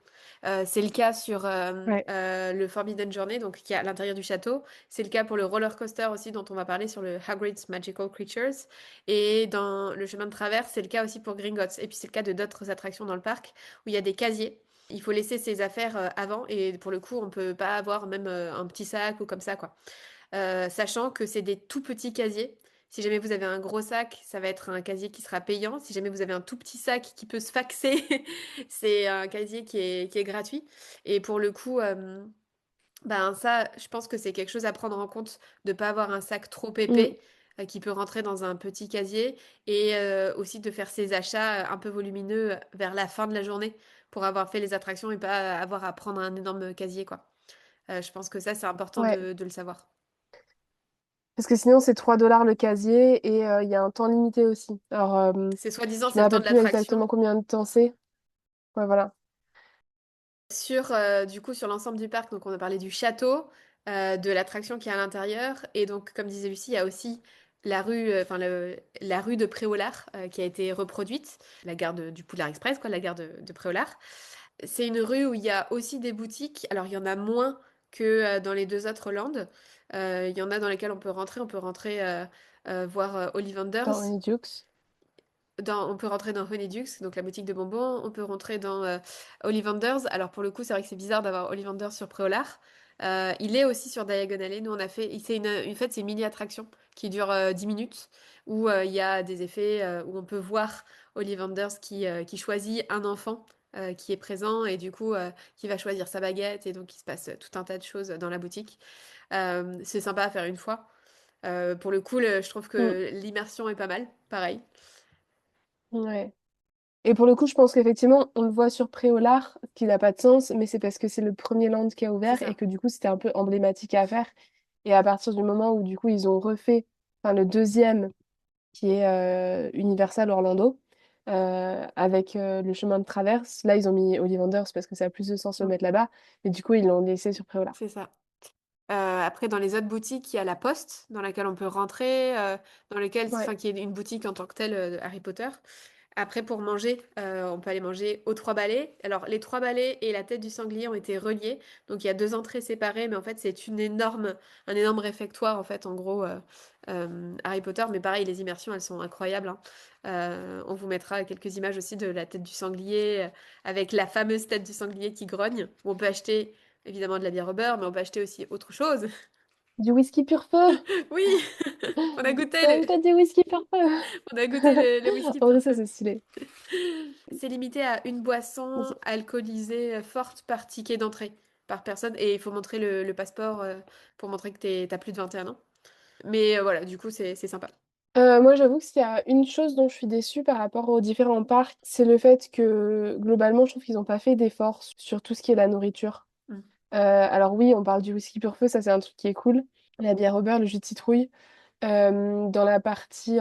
C'est le cas sur Ouais, le Forbidden Journey, donc qui est à l'intérieur du château. C'est le cas pour le roller coaster aussi dont on va parler sur le Hagrid's Magical Creatures. Et dans le chemin de traverse, c'est le cas aussi pour Gringotts. Et puis c'est le cas de d'autres attractions dans le parc où il y a des casiers. Il faut laisser ses affaires avant et pour le coup, on peut pas avoir même un petit sac ou comme ça, quoi. Sachant que c'est des tout petits casiers. Si jamais vous avez un gros sac, ça va être un casier qui sera payant. Si jamais vous avez un tout petit sac qui peut se faxer, c'est un casier qui est gratuit. Et pour le coup, ben ça, je pense que c'est quelque chose à prendre en compte, de pas avoir un sac trop mm, épais qui peut rentrer dans un petit casier et aussi de faire ses achats un peu volumineux vers la fin de la journée pour avoir fait les attractions et pas avoir à prendre un énorme casier, quoi. Je pense que ça, c'est important ouais. de le savoir. Parce que sinon, c'est 3 $ le casier et il y a un temps limité aussi. Alors, C'est soi-disant, je c'est me le temps rappelle de plus l'attraction. exactement combien de temps c'est. Ouais, voilà. Du coup, sur l'ensemble du parc, donc on a parlé du château, de l'attraction qui est à l'intérieur, et donc, comme disait Lucie, il y a aussi la rue de Préolard qui a été reproduite, la gare du Poudlard Express, quoi, la gare de Préolard. C'est une rue où il y a aussi des boutiques. Alors, il y en a moins que dans les deux autres landes. Il y en a dans lesquelles on peut rentrer voir Dans Ollivanders. Honeydews. On peut rentrer dans Honeydukes, donc la boutique de bonbons. On peut rentrer dans Ollivanders. Alors pour le coup, c'est vrai que c'est bizarre d'avoir Ollivanders sur Préolard. Il est aussi sur Diagon Alley. Nous, on a fait, c'est en fait, c'est une mini attraction qui dure 10 minutes, où il y a des effets où on peut voir Ollivanders qui choisit un enfant qui est présent et du coup qui va choisir sa baguette et donc il se passe tout un tas de choses dans la boutique. C'est sympa à faire une fois. Pour le coup, je trouve Mm. que l'immersion est pas mal, pareil. Ouais. Et pour le coup, je pense qu'effectivement, on le voit sur Préolard, ce qui n'a pas de sens, mais c'est parce que c'est le premier land qui a C'est ouvert et ça. que du coup, c'était un peu emblématique à faire. Et à partir du moment où du coup, ils ont refait, enfin, le deuxième, qui est Universal Orlando, avec le chemin de traverse, là, ils ont mis Ollivanders parce que ça a plus de sens de le Mm. mettre là-bas. Et du coup, ils l'ont laissé sur Préolard. C'est ça. Après, dans les autres boutiques, il y a la Poste, dans laquelle on peut rentrer, dans lequel, Ouais. enfin, qui est une boutique en tant que telle de Harry Potter. Après, pour manger, on peut aller manger aux Trois Balais. Alors, les Trois Balais et la tête du sanglier ont été reliés, donc il y a deux entrées séparées, mais en fait, c'est un énorme réfectoire, en fait, en gros, Harry Potter. Mais pareil, les immersions, elles sont incroyables, hein. On vous mettra quelques images aussi de la tête du sanglier, avec la fameuse tête du sanglier qui grogne, où on peut acheter évidemment de la bière au beurre, mais on peut acheter aussi autre chose. Du whisky pur feu! Oui, on a goûté C'est la méthode du whisky pur feu! on a goûté le whisky En pur vrai, ça, feu. c'est stylé. C'est limité à une boisson alcoolisée forte par ticket d'entrée, par personne, et il faut montrer le passeport pour montrer que t'as plus de 21 ans. Mais voilà, du coup, c'est sympa. Moi, j'avoue que s'il y a une chose dont je suis déçue par rapport aux différents parcs, c'est le fait que globalement, je trouve qu'ils n'ont pas fait d'efforts sur tout ce qui est la nourriture. Mm. Alors oui, on parle du whisky pur feu, ça c'est un truc qui est cool. La bière au beurre, le jus de citrouille. Dans la partie,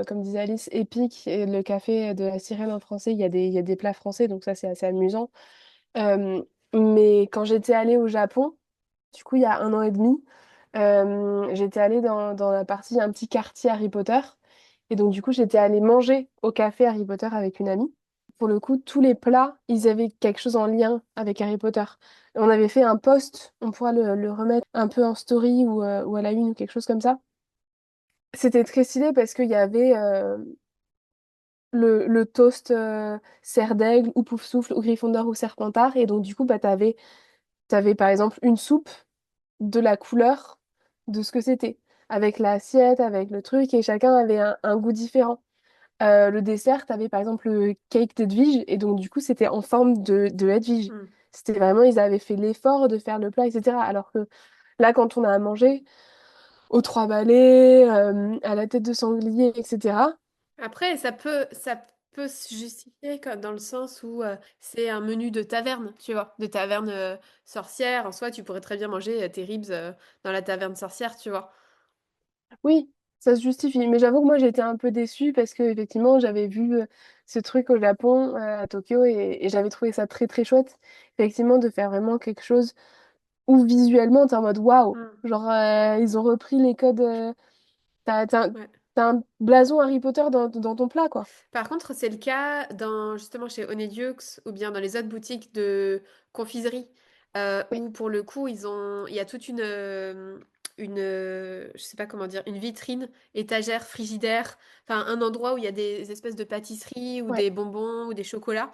comme disait Alice, épique, et le café de la sirène en français, il y a des plats français, donc ça c'est assez amusant. Euh, mais quand j'étais allée au Japon, du coup il y a 1 an et demi, j'étais allée dans la partie, un petit quartier Harry Potter. Et donc du coup j'étais allée manger au café Harry Potter avec une amie. Pour le coup, tous les plats, ils avaient quelque chose en lien avec Harry Potter. On avait fait un post, on pourra le remettre un peu en story ou à la une ou quelque chose comme ça. C'était très stylé parce qu'il y avait le toast cerf d'aigle ou pouf souffle ou Gryffondor ou Serpentard. Et donc, du coup, bah, t'avais par exemple une soupe de la couleur de ce que c'était, avec l'assiette, avec le truc, et chacun avait un goût différent. Le dessert, t'avais par exemple le cake d'Edwige, et donc, du coup, c'était en forme de Edwige. Mm. C'était vraiment, ils avaient fait l'effort de faire le plat, etc. Alors que là, quand on a à manger, aux trois balais, à la tête de sanglier, etc. Après, ça peut se justifier dans le sens où c'est un menu de taverne, tu vois, de taverne sorcière. En soi, tu pourrais très bien manger tes ribs dans la taverne sorcière, tu vois. Oui, ça se justifie. Mais j'avoue que moi, j'étais un peu déçue parce que effectivement, j'avais vu ce truc au Japon, à Tokyo, et j'avais trouvé ça très très chouette. Effectivement, de faire vraiment quelque chose où visuellement, t'es en mode waouh. Mm. Genre, ils ont repris les codes. Ouais. T'as un blason Harry Potter dans ton plat, quoi. Par contre, c'est le cas justement chez Honeydew ou bien dans les autres boutiques de confiserie, Oui, où pour le coup, il y a toute je sais pas comment dire, une vitrine, étagère, frigidaire, enfin un endroit où il y a des espèces de pâtisseries ou ouais. des bonbons ou des chocolats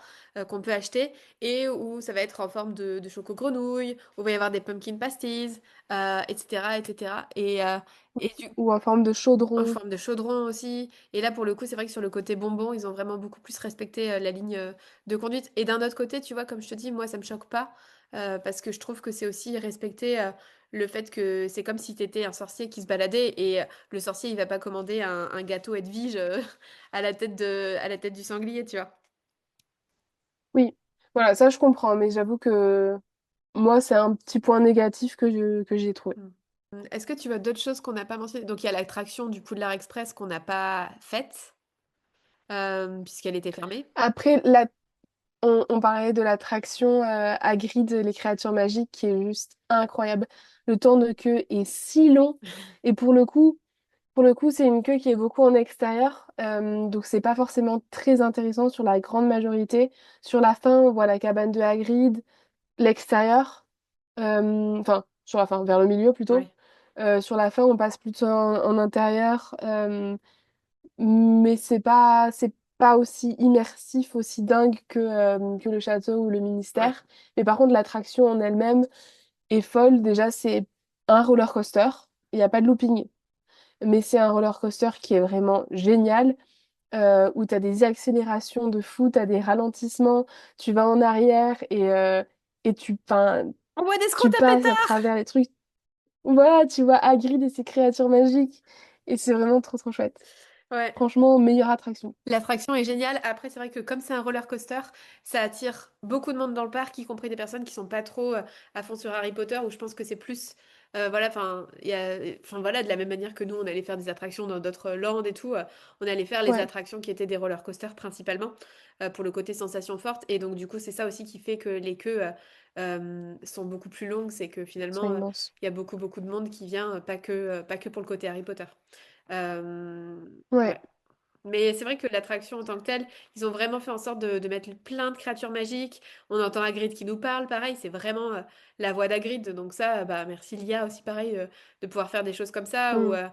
qu'on peut acheter et où ça va être en forme de choco-grenouille, où il va y avoir des pumpkin pasties, etc., etc. Et du Ou en forme de en chaudron. forme de chaudron aussi. Et là, pour le coup, c'est vrai que sur le côté bonbon, ils ont vraiment beaucoup plus respecté la ligne de conduite. Et d'un autre côté, tu vois, comme je te dis, moi, ça me choque pas, parce que je trouve que c'est aussi respecter le fait que c'est comme si t'étais un sorcier qui se baladait et le sorcier, il va pas commander un gâteau Edwige à la tête du sanglier, tu vois. Oui, voilà, ça je comprends, mais j'avoue que moi, c'est un petit point négatif que j'ai trouvé. Mm. Est-ce que tu vois d'autres choses qu'on n'a pas mentionnées? Donc, il y a l'attraction du Poudlard Express qu'on n'a pas faite, puisqu'elle était fermée. Après, on parlait de l'attraction Hagrid, les créatures magiques, qui est juste incroyable. Le temps de queue est si long. Et pour le coup, c'est une queue qui est beaucoup en extérieur. Donc, c'est pas forcément très intéressant sur la grande majorité. Sur la fin, on voit la cabane de Hagrid, l'extérieur. Enfin, sur la fin, vers le milieu plutôt. Ouais. Sur la fin, on passe plutôt en intérieur. Mais c'est pas aussi immersif, aussi dingue que le château ou le Ouais. ministère. Mais par contre, l'attraction en elle-même est folle. Déjà, c'est un roller coaster, il n'y a pas de looping. mais c'est un roller coaster qui est vraiment génial, où tu as des accélérations de fou, tu as des ralentissements, tu vas en arrière et On voit des tu scrotum passes à pétards! travers les trucs. Voilà, tu vois Hagrid et ses créatures magiques. Et c'est vraiment trop trop chouette. Ouais. Franchement, meilleure attraction. L'attraction est géniale. Après, c'est vrai que comme c'est un roller coaster, ça attire beaucoup de monde dans le parc, y compris des personnes qui sont pas trop à fond sur Harry Potter, où je pense que c'est plus, voilà, enfin, enfin voilà, de la même manière que nous, on allait faire des attractions dans d'autres landes et tout, on allait faire les Ouais, attractions qui étaient des roller coasters principalement pour le côté sensation forte. Et donc du coup, c'est ça aussi qui fait que les queues sont beaucoup plus longues, c'est que ils sont finalement, immenses. il y a beaucoup de monde qui vient, pas que pour le côté Harry Potter. Ouais, Ouais. Mais c'est vrai que l'attraction en tant que telle, ils ont vraiment fait en sorte de mettre plein de créatures magiques. On entend Hagrid qui nous parle, pareil, c'est vraiment la voix d'Hagrid. Donc ça, bah merci Lia aussi, pareil, de pouvoir faire des choses comme ça, où mm,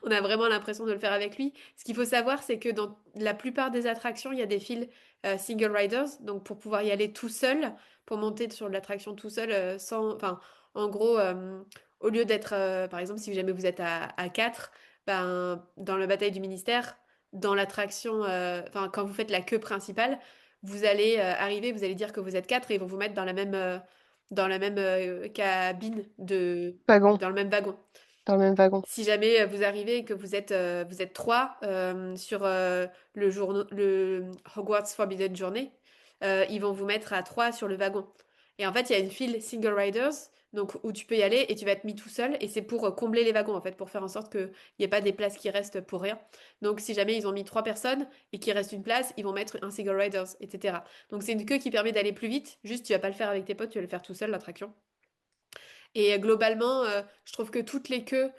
on a vraiment l'impression de le faire avec lui. Ce qu'il faut savoir, c'est que dans la plupart des attractions, il y a des files single riders. Donc pour pouvoir y aller tout seul, pour monter sur l'attraction tout seul, sans... Enfin, en gros, au lieu d'être, par exemple, si jamais vous êtes à 4 ben, dans la bataille du ministère, dans l'attraction, enfin, quand vous faites la queue principale, vous allez arriver, vous allez dire que vous êtes 4 et ils vont vous mettre dans la même cabine wagon, dans le même wagon. dans le même wagon. Si jamais vous arrivez et que vous êtes 3 sur le Hogwarts Forbidden Journey, ils vont vous mettre à 3 sur le wagon. Et en fait, il y a une file single riders, donc où tu peux y aller et tu vas être mis tout seul. Et c'est pour combler les wagons, en fait, pour faire en sorte qu'il n'y ait pas des places qui restent pour rien. Donc si jamais ils ont mis 3 personnes et qu'il reste une place, ils vont mettre un single riders, etc. Donc c'est une queue qui permet d'aller plus vite. Juste, tu vas pas le faire avec tes potes, tu vas le faire tout seul, l'attraction. Et globalement, je trouve que toutes les queues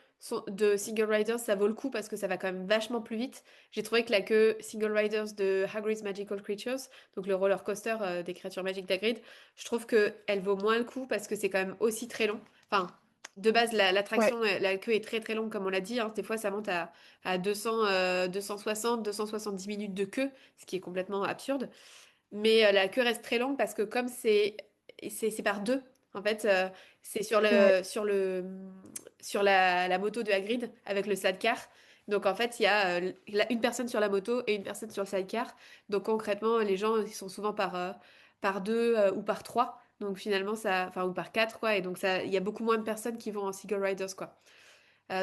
de Single Riders, ça vaut le coup parce que ça va quand même vachement plus vite. J'ai trouvé que la queue Single Riders de Hagrid's Magical Creatures, donc le roller coaster des créatures magiques d'Hagrid, je trouve que elle vaut moins le coup parce que c'est quand même aussi très long. Enfin, de base, Ouais, l'attraction, la queue est très très longue comme on l'a dit, hein. Des fois, ça monte à 200, 260, 270 minutes de queue, ce qui est complètement absurde. Mais la queue reste très longue parce que comme c'est par deux, en fait, c'est ouais, sur la moto de Hagrid avec le sidecar. Donc en fait, il y a une personne sur la moto et une personne sur le sidecar. Donc concrètement, les gens ils sont souvent par deux ou par trois. Donc finalement ça, enfin ou par quatre quoi. Et donc ça, il y a beaucoup moins de personnes qui vont en single riders quoi.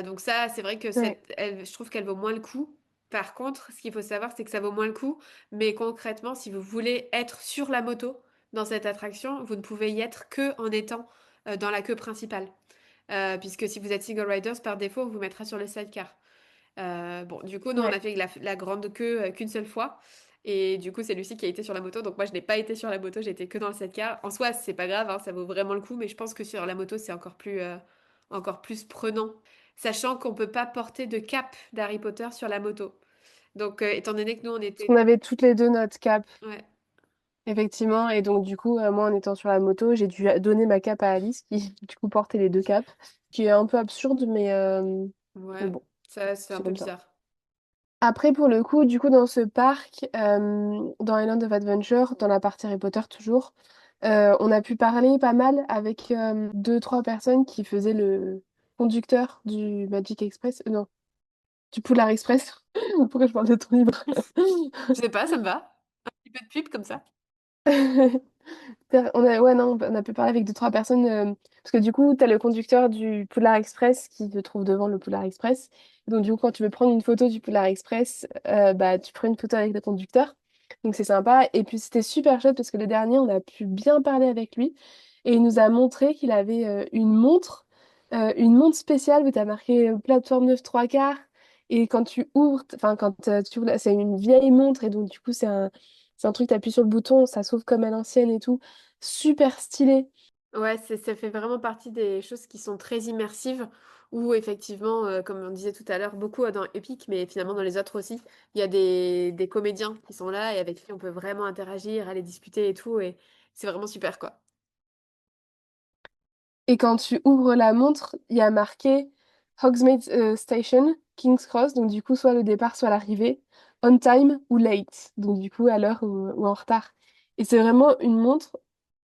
Donc ça, c'est vrai que ouais. je trouve qu'elle vaut moins le coup. Par contre, ce qu'il faut savoir, c'est que ça vaut moins le coup. Mais concrètement, si vous voulez être sur la moto dans cette attraction, vous ne pouvez y être que en étant dans la queue principale. Puisque si vous êtes single riders, par défaut, on vous mettra sur le sidecar. Bon, du coup, nous, on Ouais. a fait la grande queue qu'une seule fois. Et du coup, c'est Lucie qui a été sur la moto. Donc moi, je n'ai pas été sur la moto, j'ai été que dans le sidecar. En soi, c'est pas grave, hein, ça vaut vraiment le coup. Mais je pense que sur la moto, c'est encore plus prenant. Sachant qu'on peut pas porter de cap d'Harry Potter sur la moto. Donc, étant donné que nous, on Parce qu'on était... avait toutes les deux notre cape, Ouais, effectivement. Et donc, du coup, moi, en étant sur la moto, j'ai dû donner ma cape à Alice, qui, du coup, portait les deux capes. Qui est un peu absurde, mais ouais, bon, ça, c'est un c'est peu comme ça. bizarre. Après, pour le coup, du coup, dans ce parc, dans Island of Adventure, dans la partie Harry Potter toujours, on a pu parler pas mal avec deux, trois personnes qui faisaient le conducteur du Magic Express, non, du Polar Express. Pourquoi je parle de ton livre? Je sais pas, ça me va. Un petit peu de pub comme ça. Ouais, non, on a pu parler avec deux, trois personnes, parce que du coup, tu as le conducteur du Polar Express qui se trouve devant le Polar Express. Donc, du coup, quand tu veux prendre une photo du Polar Express, bah, tu prends une photo avec le conducteur. Donc, c'est sympa. Et puis, c'était super chouette parce que le dernier, on a pu bien parler avec lui. Et il nous a montré qu'il avait une montre spéciale où tu as marqué plateforme 9 3 quarts. Et quand tu ouvres, enfin, quand tu ouvres, c'est une vieille montre. Et donc, du coup, c'est un truc, tu appuies sur le bouton, ça s'ouvre comme à l'ancienne et tout. Super stylé. Ouais, ça fait vraiment partie des choses qui sont très immersives, où effectivement, comme on disait tout à l'heure, beaucoup dans Epic, mais finalement dans les autres aussi, il y a des comédiens qui sont là et avec qui on peut vraiment interagir, aller discuter et tout, et c'est vraiment super quoi. Et quand tu ouvres la montre, il y a marqué Hogsmeade Station, King's Cross, donc du coup, soit le départ, soit l'arrivée, on time ou late, donc du coup, à l'heure ou en retard. Et c'est vraiment une montre,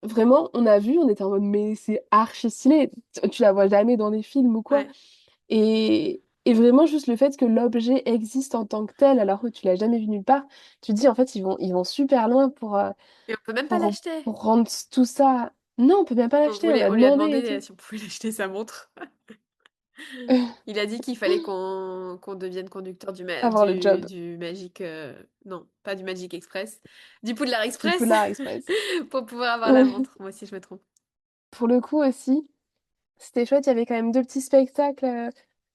vraiment, on a vu, on était en mode, mais c'est archi stylé. Tu la vois jamais dans les films ou quoi. Ouais. Et vraiment, juste le fait que l'objet existe en tant que tel, alors que tu l'as jamais vu nulle part, tu te dis, en fait, ils vont super loin Et on peut même pas pour, l'acheter. pour rendre tout ça. Non, on peut même pas l'acheter, on a On lui a demandé demandé et tout. si on pouvait l'acheter sa montre. Il a dit qu'il fallait qu'on devienne conducteur Avoir le job du Magic... non, pas du Magic Express. Du Poudlard du Express Polar Express. pour pouvoir avoir la montre. Moi aussi, je me trompe. Pour le coup aussi, c'était chouette, il y avait quand même deux petits spectacles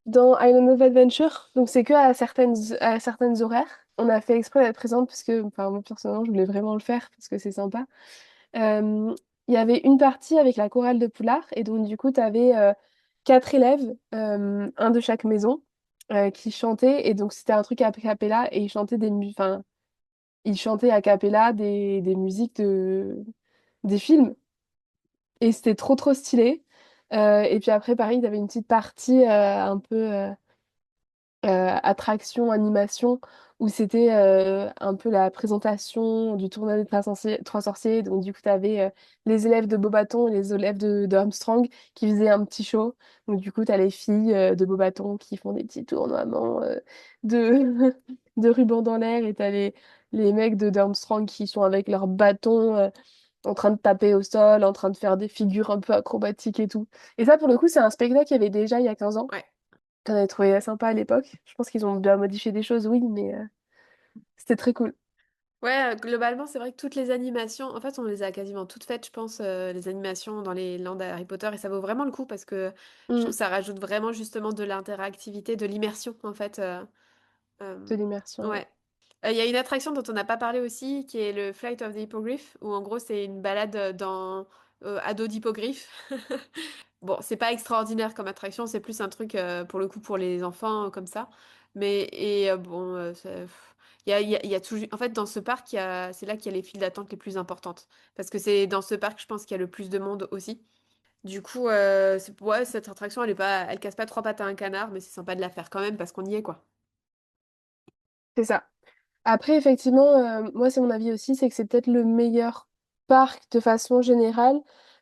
dans Island of Adventure. Donc c'est que à certaines horaires. On a fait exprès d'être présente parce que, enfin, moi personnellement, je voulais vraiment le faire parce que c'est sympa. Euh, Il y avait une partie avec la chorale de Poulard et donc du coup, tu avais quatre élèves, un de chaque maison, qui chantaient et donc c'était un truc a cappella et enfin, ils chantaient a cappella des musiques des films. Et c'était trop trop stylé. Et puis après, pareil, il y avait une petite partie un peu attraction, animation, où c'était un peu la présentation du tournoi des trois sorciers. Donc du coup, tu avais les élèves de Beaubaton et les élèves de Armstrong qui faisaient un petit show. Donc du coup, tu as les filles de Beaubaton qui font des petits tournoiements de, de ruban dans l'air et tu as les mecs de Armstrong qui sont avec leurs bâtons en train de taper au sol, en train de faire des figures un peu acrobatiques et tout. Et ça, pour le coup, c'est un spectacle qu'il y avait déjà il y a 15 ans. Ouais. Qu'on avait trouvé sympa à l'époque. Je pense qu'ils ont bien modifié des choses, oui, mais c'était très cool. Ouais, globalement, c'est vrai que toutes les animations, en fait, on les a quasiment toutes faites, je pense, les animations dans les landes Harry Potter, et ça vaut vraiment le coup parce que je trouve Mm, que ça rajoute vraiment justement de l'interactivité, de l'immersion, en fait. de Euh, l'immersion, ouais. ouais. Il y a une attraction dont on n'a pas parlé aussi, qui est le Flight of the Hippogriff, où en gros, c'est une balade dans à dos d'hippogriffe. Bon, c'est pas extraordinaire comme attraction, c'est plus un truc pour le coup pour les enfants comme ça. Mais bon, il y a toujours. En fait, dans ce parc, c'est là qu'il y a les files d'attente les plus importantes, parce que c'est dans ce parc, je pense, qu'il y a le plus de monde aussi. Du coup, ouais, cette attraction, elle casse pas trois pattes à un canard, mais c'est sympa de la faire quand même parce qu'on y est quoi. C'est ça. Après, effectivement, moi, c'est mon avis aussi, c'est que c'est peut-être le meilleur parc de façon générale,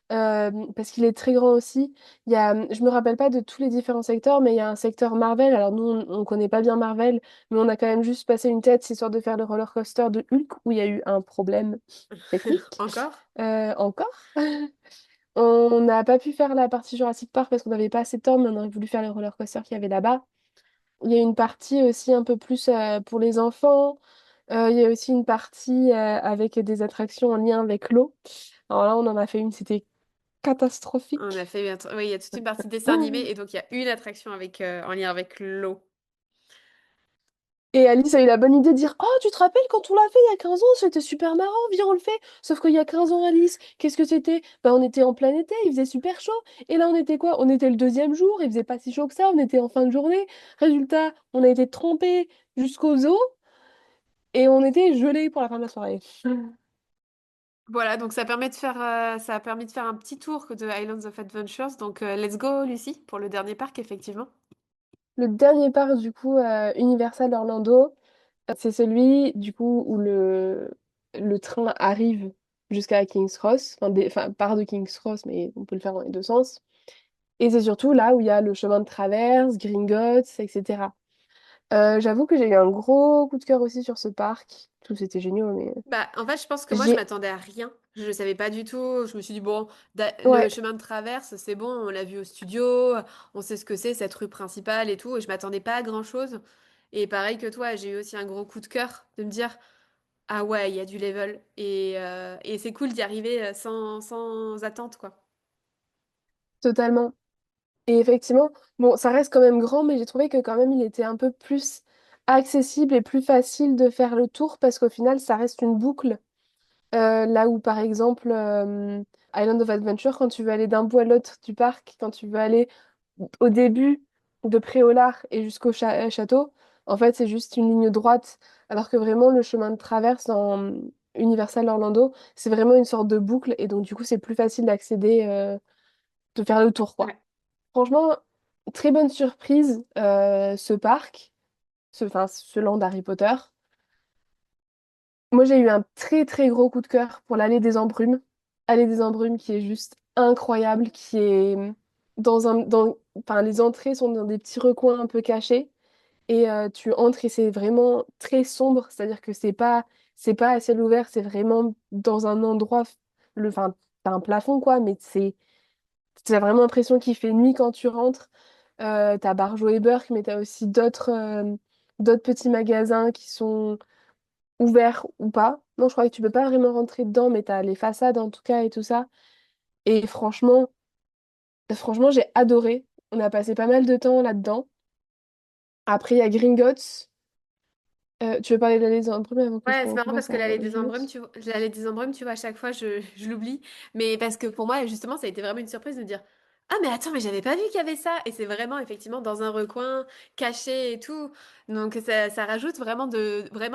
parce qu'il est très grand aussi. Je me rappelle pas de tous les différents secteurs, mais il y a un secteur Marvel. Alors nous, on connaît pas bien Marvel, mais on a quand même juste passé une tête, histoire de faire le roller coaster de Hulk, où il y a eu un problème technique. Encore? Encore. On n'a pas pu faire la partie Jurassic Park parce qu'on n'avait pas assez de temps, mais on aurait voulu faire les roller coasters qu'il y avait là-bas. Il y a une partie aussi un peu plus pour les enfants. Il y a aussi une partie avec des attractions en lien avec l'eau. Alors là, on en a fait une, c'était On catastrophique. a fait oui, il y a toute une partie dessin animé et donc il y a une attraction avec en lien avec l'eau. Et Alice a eu la bonne idée de dire: «Oh, tu te rappelles quand on l'a fait il y a 15 ans, c'était super marrant, viens, on le fait.» Sauf qu'il y a 15 ans, Alice, qu'est-ce que c'était? Bah, on était en plein été, il faisait super chaud. Et là, on était quoi? On était le deuxième jour, il faisait pas si chaud que ça, on était en fin de journée. Résultat, on a été trempés jusqu'aux os et on était gelés pour la fin de la soirée. Voilà, donc ça a permis de faire un petit tour de Islands of Adventures. Donc let's go Lucie pour le dernier parc effectivement. Le dernier parc, du coup, Universal Orlando, c'est celui, du coup, où le train arrive jusqu'à King's Cross, enfin, part de King's Cross, mais on peut le faire dans les deux sens. Et c'est surtout là où il y a le chemin de traverse, Gringotts, etc. J'avoue que j'ai eu un gros coup de cœur aussi sur ce parc. Tout c'était génial, mais Bah en fait je pense que moi je j'ai... m'attendais à rien. Je ne savais pas du tout. Je me suis dit bon, le Ouais, chemin de traverse c'est bon, on l'a vu au studio, on sait ce que c'est cette rue principale et tout. Et je m'attendais pas à grand-chose. Et pareil que toi, j'ai eu aussi un gros coup de cœur de me dire ah ouais, il y a du level et c'est cool d'y arriver sans attente quoi. totalement. Et effectivement, bon, ça reste quand même grand, mais j'ai trouvé que quand même il était un peu plus accessible et plus facile de faire le tour parce qu'au final, ça reste une boucle. Là où, par exemple, Island of Adventure, quand tu veux aller d'un bout à l'autre du parc, quand tu veux aller au début de Préolard et jusqu'au château, en fait, c'est juste une ligne droite. Alors que vraiment, le chemin de traverse dans Universal Orlando, c'est vraiment une sorte de boucle. Et donc, du coup, c'est plus facile d'accéder, de faire le tour, quoi. Ouais. Franchement, très bonne surprise, ce parc, enfin, ce land Harry Potter. Moi, j'ai eu un très très gros coup de cœur pour l'allée des Embrumes. Allée des Embrumes qui est juste incroyable, qui est... enfin, les entrées sont dans des petits recoins un peu cachés. Et tu entres et c'est vraiment très sombre, c'est-à-dire que c'est pas à ciel ouvert, c'est vraiment dans un endroit, enfin, t'as un plafond quoi, mais t'as vraiment l'impression qu'il fait nuit quand tu rentres. T'as Barjo et Burke, mais t'as aussi d'autres petits magasins qui sont ouverts ou pas. Non, je crois que tu peux pas vraiment rentrer dedans, mais t'as les façades en tout cas et tout ça. Et franchement, j'ai adoré. On a passé pas mal de temps là-dedans. Après, il y a Gringotts. Tu veux parler de l'allée des Embrumes avant que Ouais, c'est qu'on marrant parce passe que à l'allée des embrumes, Gringotts? l'allée des embrumes, tu vois, à chaque fois, je l'oublie. Mais parce que pour moi, justement, ça a été vraiment une surprise de me dire, ah, mais attends, mais j'avais pas vu qu'il y avait ça. Et c'est vraiment, effectivement, dans un recoin, caché et tout. Donc, ça rajoute vraiment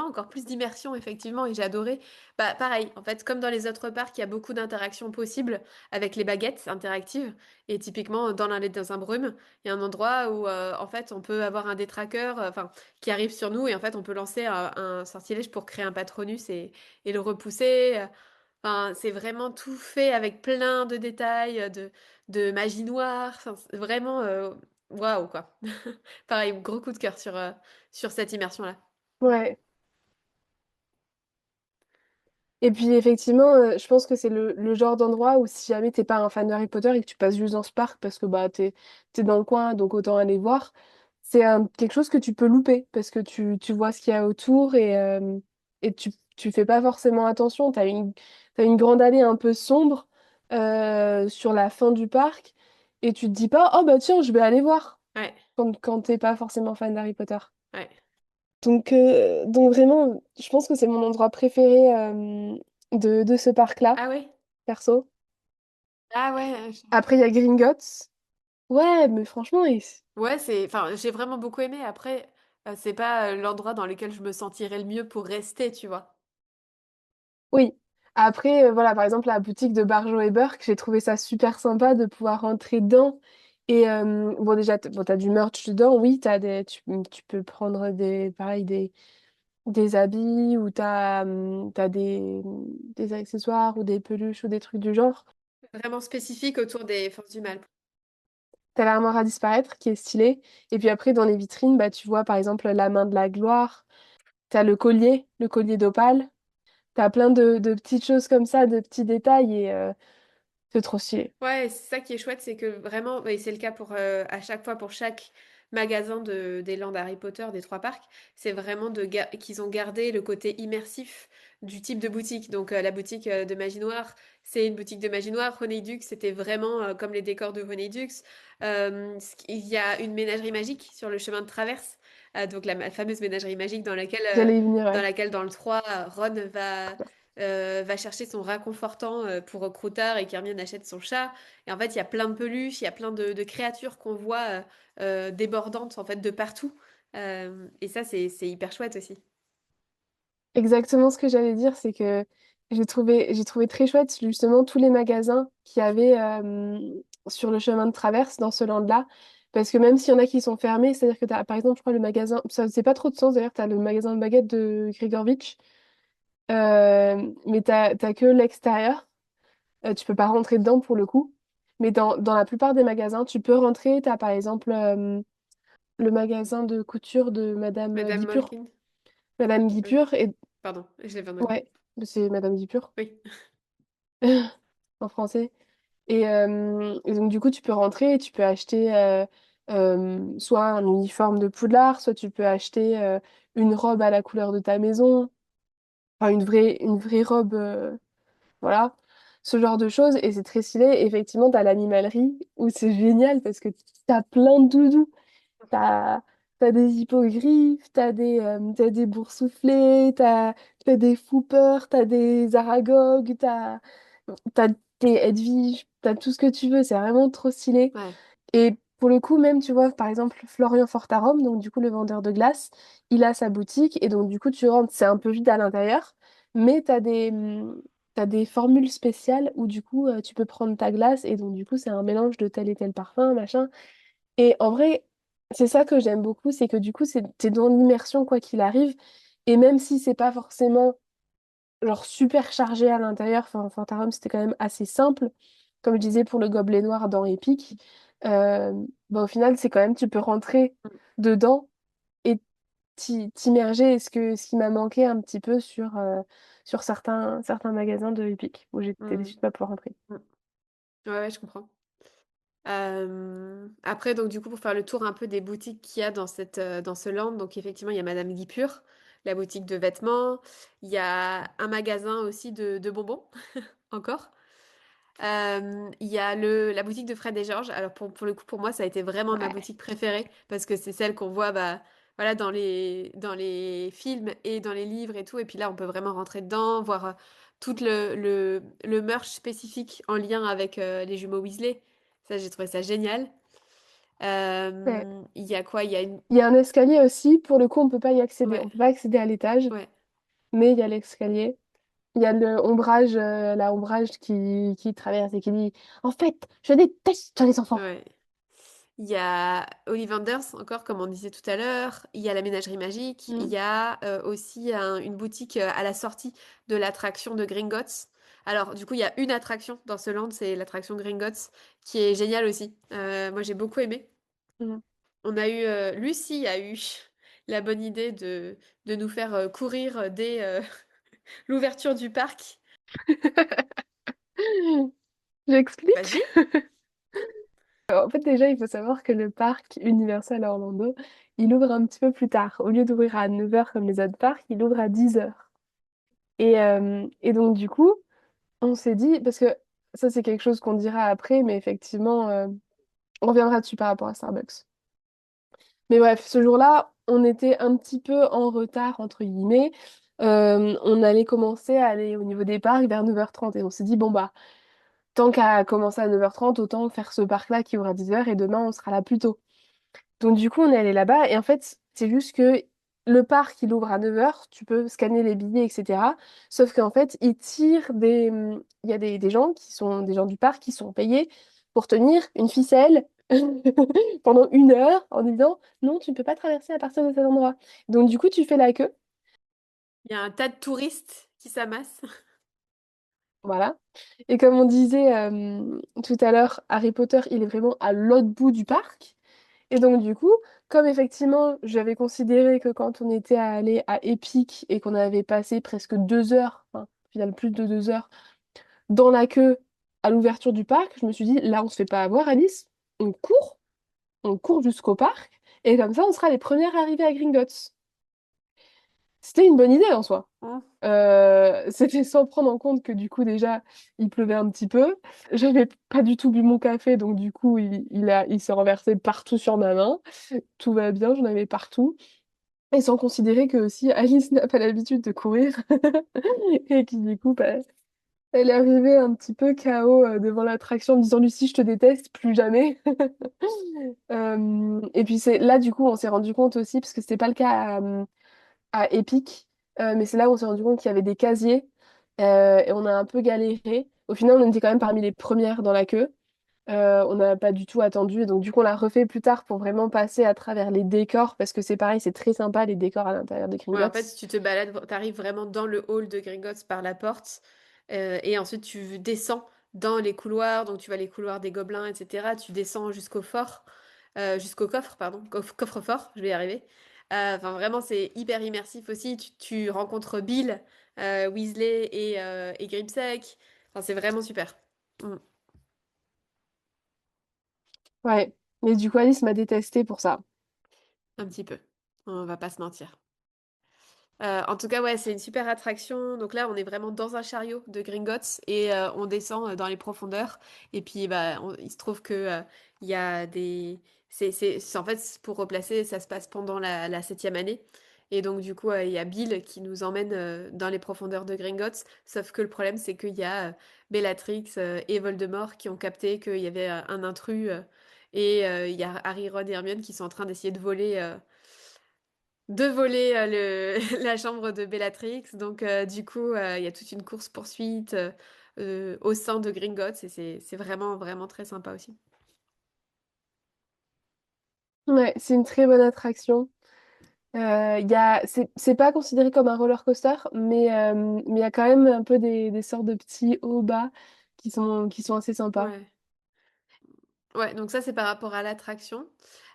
encore plus d'immersion, effectivement. Et j'ai adoré. Bah, pareil, en fait, comme dans les autres parcs, il y a beaucoup d'interactions possibles avec les baguettes interactives. Et typiquement, dans l'allée des embrumes, il y a un endroit où, en fait, on peut avoir un détraqueur, enfin, qui arrive sur nous et en fait on peut lancer un sortilège pour créer un patronus et le repousser. Enfin, c'est vraiment tout fait avec plein de détails, de magie noire. Enfin, c'est vraiment waouh quoi. Pareil, gros coup de cœur sur cette immersion-là. Ouais. Et puis effectivement, je pense que c'est le genre d'endroit où si jamais t'es pas un fan de Harry Potter et que tu passes juste dans ce parc parce que bah t'es dans le coin, donc autant aller voir, c'est quelque chose que tu peux louper parce que tu vois ce qu'il y a autour et tu fais pas forcément attention. T'as une grande allée un peu sombre sur la fin du parc et tu te dis pas, oh bah tiens, je vais aller voir Ouais, quand t'es pas forcément fan d'Harry Potter. ouais. Donc vraiment, je pense que c'est mon endroit préféré de ce parc-là, Ah ouais? perso. Ah ouais. Après, il y a Gringotts. Ouais, mais franchement, Ouais, enfin, j'ai vraiment beaucoup aimé. Après, c'est pas l'endroit dans lequel je me sentirais le mieux pour rester, tu vois. oui. Après, voilà, par exemple, la boutique de Barjo et Burke, j'ai trouvé ça super sympa de pouvoir rentrer dedans. Et bon, déjà, bon, t'as du merch dedans, oui, tu peux prendre pareil, des habits ou t'as des accessoires ou des peluches ou des trucs du genre. Vraiment spécifique autour des forces du mal. T'as l'armoire à disparaître qui est stylée. Et puis après, dans les vitrines, bah, tu vois par exemple la main de la gloire. T'as le collier d'opale. T'as plein de petites choses comme ça, de petits détails et c'est trop stylé. Ouais, c'est ça qui est chouette, c'est que vraiment, et c'est le cas pour à chaque fois pour chaque magasin des landes Harry Potter des trois parcs, c'est vraiment qu'ils ont gardé le côté immersif du type de boutique. Donc la boutique de Magie Noire, c'est une boutique de Magie Noire. Honeydukes, c'était vraiment comme les décors de Honeydukes. Il y a une ménagerie magique sur le chemin de traverse, donc la fameuse ménagerie magique J'allais y venir, dans ouais. laquelle dans le 3 Ron va chercher son réconfortant pour Croutard et qu'Hermione achète son chat. Et en fait, il y a plein de peluches, il y a plein de créatures qu'on voit débordantes en fait de partout. Et ça, c'est hyper chouette aussi. Exactement ce que j'allais dire, c'est que j'ai trouvé très chouette justement tous les magasins qu'il y avait sur le chemin de traverse dans ce land-là. Parce que même s'il y en a qui sont fermés, c'est-à-dire que t'as, par exemple, je crois, le magasin, ça faisait pas trop de sens d'ailleurs, t'as le magasin de baguettes de Grigorvitch, mais t'as que l'extérieur. Tu peux pas rentrer dedans pour le coup. Mais dans la plupart des magasins, tu peux rentrer. T'as par exemple le magasin de couture de Madame Madame Guipure. Molkin. Madame Oui, Guipure, et pardon, je l'ai fait en anglais. ouais, c'est Madame Guipure Oui. en français. Et donc, du coup, tu peux rentrer et tu peux acheter soit un uniforme de Poudlard, soit tu peux acheter une robe à la couleur de ta maison, enfin une vraie robe, voilà, ce genre de choses. Et c'est très stylé. Et effectivement, t'as l'animalerie où c'est génial parce que t'as plein de doudous. T'as, t'as des hippogriffes, t'as des boursouflés, t'as des foopers, t'as des aragogues, t'as des Edwige, t'as tout ce que tu veux, c'est vraiment trop stylé. Ouais. Et pour le coup, même, tu vois, par exemple, Florian Fortarom, donc du coup, le vendeur de glace, il a sa boutique, et donc du coup, tu rentres, c'est un peu vide à l'intérieur, mais t'as des formules spéciales où du coup, tu peux prendre ta glace, et donc du coup, c'est un mélange de tel et tel parfum, machin. Et en vrai, c'est ça que j'aime beaucoup, c'est que du coup, t'es dans l'immersion quoi qu'il arrive. Et même si c'est pas forcément genre super chargé à l'intérieur, enfin, Fantarum, c'était quand même assez simple. Comme je disais pour le gobelet noir dans Epic, euh, bah, au final, c'est quand même, tu peux rentrer Mm. dedans et t'immerger. Ce qui m'a manqué un petit peu sur certains magasins de Epic où j'étais Mm. déçue de pas pouvoir rentrer. Mm. Ouais, ouais, je comprends. Après, donc du coup, pour faire le tour un peu des boutiques qu'il y a dans dans ce land, donc effectivement, il y a Madame Guipure, la boutique de vêtements. Il y a un magasin aussi de bonbons, encore. Il y a la boutique de Fred et Georges. Alors pour le coup, pour moi, ça a été vraiment ma Ouais, boutique préférée parce que c'est celle qu'on voit bah, voilà, dans les films et dans les livres et tout. Et puis là, on peut vraiment rentrer dedans, voir tout le merch spécifique en lien avec les jumeaux Weasley. Ça, j'ai trouvé ça génial. ouais. Il y a quoi? Il y a une... Il y a un escalier aussi. Pour le coup, on peut pas y accéder. Ouais, On peut pas accéder à l'étage, ouais, mais il y a l'escalier. Il y a le ombrage, la ombrage qui traverse et qui dit, En fait, je déteste les enfants. ouais. Il y a Ollivanders, encore comme on disait tout à l'heure. Il y a la ménagerie magique. Il Mm, y a aussi une boutique à la sortie de l'attraction de Gringotts. Alors, du coup, il y a une attraction dans ce land, c'est l'attraction Gringotts, qui est géniale aussi. Moi, j'ai beaucoup aimé. mm. On a eu, Lucie a eu la bonne idée de nous faire courir dès l'ouverture du parc. J'explique. Vas-y. En fait, déjà, il faut savoir que le parc Universal à Orlando, il ouvre un petit peu plus tard. Au lieu d'ouvrir à 9 heures comme les autres parcs, il ouvre à 10 heures. Et donc, du coup, on s'est dit, parce que ça, c'est quelque chose qu'on dira après, mais effectivement, on reviendra dessus par rapport à Starbucks. Mais bref, ce jour-là, on était un petit peu en retard, entre guillemets. On allait commencer à aller au niveau des parcs vers 9h30. Et on s'est dit, bon, bah, tant qu'à commencer à 9h30, autant faire ce parc-là qui ouvre à 10 heures et demain, on sera là plus tôt. Donc du coup, on est allé là-bas et en fait, c'est juste que le parc, il ouvre à 9 heures, tu peux scanner les billets, etc. Sauf qu'en fait, il tire Il y a des gens qui sont des gens du parc qui sont payés pour tenir une ficelle pendant 1 heure en disant non, tu ne peux pas traverser à partir de cet endroit. Donc du coup, tu fais la queue, Il y a un tas de touristes qui s'amassent. voilà. Et comme on disait tout à l'heure, Harry Potter, il est vraiment à l'autre bout du parc. Et donc, du coup, comme effectivement, j'avais considéré que quand on était allé à Epic et qu'on avait passé presque 2 heures, enfin, au final plus de 2 heures, dans la queue à l'ouverture du parc, je me suis dit, là, on se fait pas avoir, Alice, on court jusqu'au parc, et comme ça, on sera les premières arrivées à Gringotts. C'était une bonne idée en soi. Hein. C'était sans prendre en compte que du coup déjà il pleuvait un petit peu. J'avais pas du tout bu mon café donc du coup il s'est renversé partout sur ma main. Tout va bien, j'en avais partout. Et sans considérer que aussi Alice n'a pas l'habitude de courir et qui du coup bah, elle est arrivée un petit peu KO devant l'attraction en me disant Lucie je te déteste plus jamais. Et puis c'est là du coup on s'est rendu compte aussi parce que c'était pas le cas à Epic. Mais c'est là où on s'est rendu compte qu'il y avait des casiers et on a un peu galéré. Au final, on était quand même parmi les premières dans la queue. On n'a pas du tout attendu et donc du coup on l'a refait plus tard pour vraiment passer à travers les décors parce que c'est pareil, c'est très sympa les décors à l'intérieur de Ouais, en fait, Gringotts. si tu te balades, tu arrives vraiment dans le hall de Gringotts par la porte, et ensuite tu descends dans les couloirs, donc tu vois les couloirs des gobelins, etc. Tu descends jusqu'au fort, jusqu'au coffre, pardon, coffre-fort, je vais y arriver. Enfin, vraiment, c'est hyper immersif aussi. Tu rencontres Bill, Weasley et Gripsec. Enfin, c'est vraiment super. Mm, Ouais, mais du coup Alice m'a détestée pour ça. un petit peu. On va pas se mentir. En tout cas, ouais, c'est une super attraction. Donc là, on est vraiment dans un chariot de Gringotts et on descend dans les profondeurs. Et puis, bah, il se trouve que il y a des. En fait, pour replacer, ça se passe pendant la septième année. Et donc, du coup, il y a Bill qui nous emmène dans les profondeurs de Gringotts. Sauf que le problème, c'est qu'il y a Bellatrix et Voldemort qui ont capté qu'il y avait un intrus. Et il y a Harry, Ron et Hermione qui sont en train d'essayer de voler la chambre de Bellatrix. Donc, du coup, il y a toute une course-poursuite au sein de Gringotts et c'est vraiment, vraiment très sympa aussi. Ouais, c'est une très bonne attraction. C'est pas considéré comme un roller coaster, mais il y a quand même un peu des sortes de petits hauts bas qui sont assez sympas. Ouais. Ouais, donc ça c'est par rapport à l'attraction.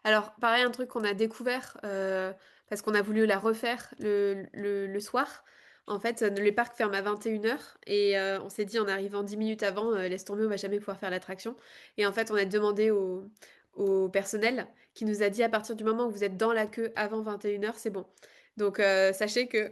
Alors pareil, un truc qu'on a découvert parce qu'on a voulu la refaire le soir. En fait, le parc ferme à 21 h et on s'est dit en arrivant 10 minutes avant, laisse tomber, on va jamais pouvoir faire l'attraction. Et en fait, on a demandé au personnel qui nous a dit à partir du moment où vous êtes dans la queue avant 21 h, c'est bon. Donc sachez que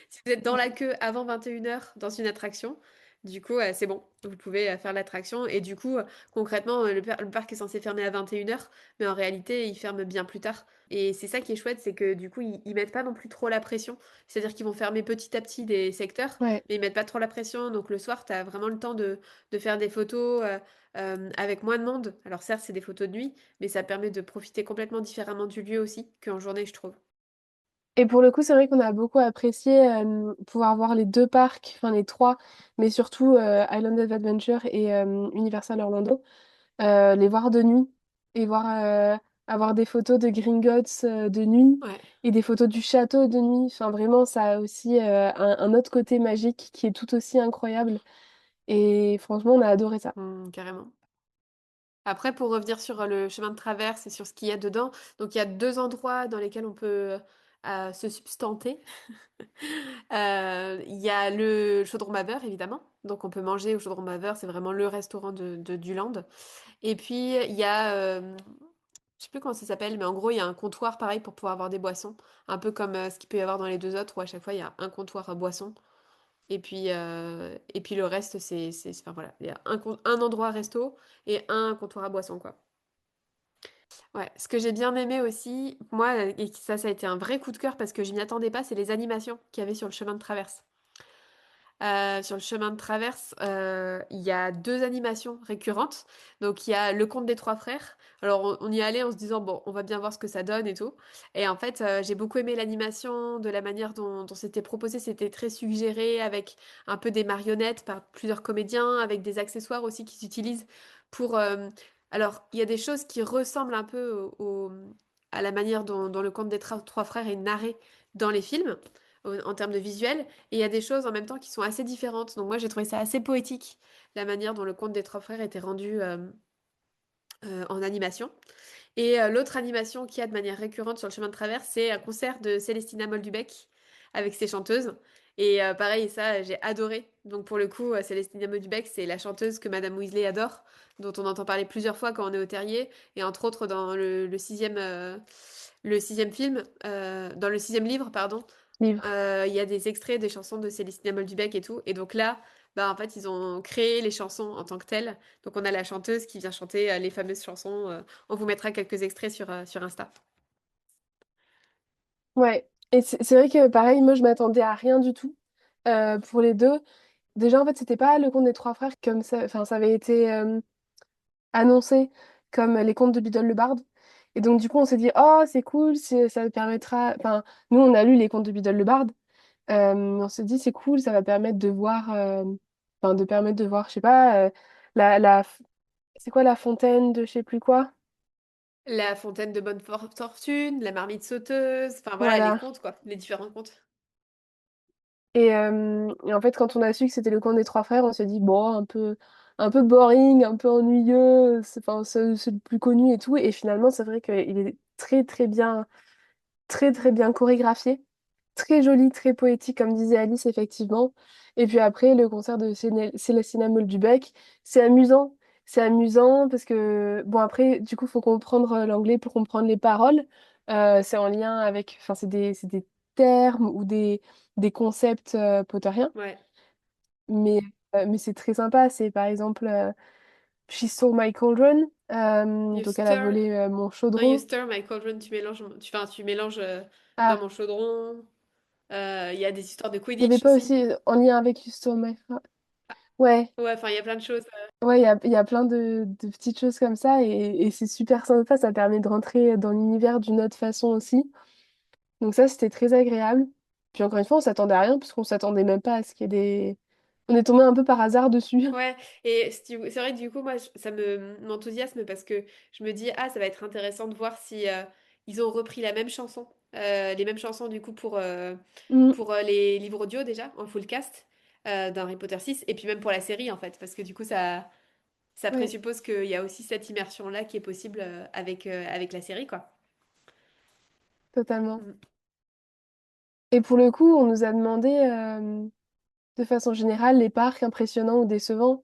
si vous êtes dans la queue avant 21 h dans une attraction, du coup c'est bon, vous pouvez faire l'attraction. Et du coup, concrètement, le parc est censé fermer à 21 h, mais en réalité, il ferme bien plus tard. Et c'est ça qui est chouette, c'est que du coup, ils mettent pas non plus trop la pression. C'est-à-dire qu'ils vont fermer petit à petit des secteurs, Ouais. mais ils mettent pas trop la pression. Donc le soir, tu as vraiment le temps de faire des photos avec moins de monde. Alors certes, c'est des photos de nuit, mais ça permet de profiter complètement différemment du lieu aussi qu'en journée, je trouve. Et pour le coup, c'est vrai qu'on a beaucoup apprécié pouvoir voir les deux parcs, enfin les trois, mais surtout Island of Adventure et Universal Orlando, les voir de nuit et voir avoir des photos de Gringotts de nuit Ouais, et des photos du château de nuit. Enfin, vraiment, ça a aussi un autre côté magique qui est tout aussi incroyable. Et franchement, on a adoré ça. carrément. Après, pour revenir sur le chemin de traverse et sur ce qu'il y a dedans, donc il y a deux endroits dans lesquels on peut se substanter. Il y a le chaudron baveur, évidemment. Donc on peut manger au chaudron baveur, c'est vraiment le restaurant du Land. Et puis il y a, je sais plus comment ça s'appelle, mais en gros il y a un comptoir pareil pour pouvoir avoir des boissons. Un peu comme ce qu'il peut y avoir dans les deux autres, où à chaque fois il y a un comptoir à boissons. Et puis le reste, enfin voilà, il y a un endroit resto et un comptoir à boissons, quoi. Ouais, ce que j'ai bien aimé aussi, moi, et ça a été un vrai coup de cœur parce que je m'y attendais pas, c'est les animations qu'il y avait sur le chemin de traverse. Sur le chemin de traverse, il y a deux animations récurrentes. Donc il y a le conte des trois frères. Alors on y allait en se disant, bon, on va bien voir ce que ça donne et tout. Et en fait, j'ai beaucoup aimé l'animation, de la manière dont c'était proposé. C'était très suggéré, avec un peu des marionnettes par plusieurs comédiens, avec des accessoires aussi qui s'utilisent pour... alors, il y a des choses qui ressemblent un peu à la manière dont le conte des trois frères est narré dans les films, en termes de visuel. Et il y a des choses en même temps qui sont assez différentes. Donc moi, j'ai trouvé ça assez poétique, la manière dont le conte des trois frères était rendu en animation. Et l'autre animation qu'il y a de manière récurrente sur le chemin de traverse, c'est un concert de Célestina Moldubek avec ses chanteuses. Et pareil, ça, j'ai adoré. Donc pour le coup, Célestina Moldubek, c'est la chanteuse que Madame Weasley adore, dont on entend parler plusieurs fois quand on est au Terrier, et entre autres dans le sixième film, dans le sixième livre, pardon, Livre. il y a des extraits des chansons de Célestina Moldubek et tout. Et donc là, bah, en fait, ils ont créé les chansons en tant que telles. Donc on a la chanteuse qui vient chanter les fameuses chansons. On vous mettra quelques extraits sur Insta. Ouais. Et c'est vrai que pareil, moi je m'attendais à rien du tout pour les deux. Déjà, en fait, c'était pas le conte des trois frères comme ça. Enfin, ça avait été annoncé comme les contes de Biddle le Barde. Et donc, du coup, on s'est dit, oh, c'est cool, ça permettra. Enfin, nous, on a lu les contes de Biddle le Barde. On s'est dit, c'est cool, ça va permettre de voir. Enfin, de permettre de voir, je sais pas, c'est quoi la fontaine de je sais plus quoi? La fontaine de bonne fortune, la marmite sauteuse, enfin voilà, les Voilà. contes, quoi, les différents contes. Et en fait, quand on a su que c'était le conte des trois frères, on s'est dit, bon, un peu boring, un peu ennuyeux, enfin, c'est le plus connu et tout. Et finalement, c'est vrai qu'il est très très bien chorégraphié, très joli, très poétique, comme disait Alice, effectivement. Et puis après, le concert de Célestina Moldubek, c'est amusant. C'est amusant parce que, bon, après, du coup, il faut comprendre l'anglais pour comprendre les paroles. C'est en lien avec, enfin, c'est des termes ou des concepts potteriens. Ouais. Mais c'est très sympa. C'est par exemple, She Stole My Cauldron. You Donc, elle a stir. volé mon Non, you chaudron. stir my cauldron, enfin, tu mélanges dans Ah, mon chaudron. Il y a des histoires de il n'y avait Quidditch pas aussi. aussi en lien avec You Stole My Heart. Ouais, Ouais, enfin, il y a plein de choses. ouais, il y a plein de petites choses comme ça et c'est super sympa. Ça permet de rentrer dans l'univers d'une autre façon aussi. Donc, ça, c'était très agréable. Puis, encore une fois, on s'attendait à rien parce qu'on s'attendait même pas à ce qu'il y ait des. On est tombé un peu par hasard dessus. Ouais, et c'est vrai que du coup, moi, ça m'enthousiasme parce que je me dis, ah, ça va être intéressant de voir si ils ont repris la même chanson, les mêmes chansons du coup Mm. pour les livres audio déjà, en full cast, dans Harry Potter 6 et puis même pour la série en fait, parce que du coup, ça Ouais, présuppose qu'il y a aussi cette immersion-là qui est possible avec la série, quoi. totalement. Mm. Et pour le coup, on nous a demandé, de façon générale, les parcs impressionnants ou décevants.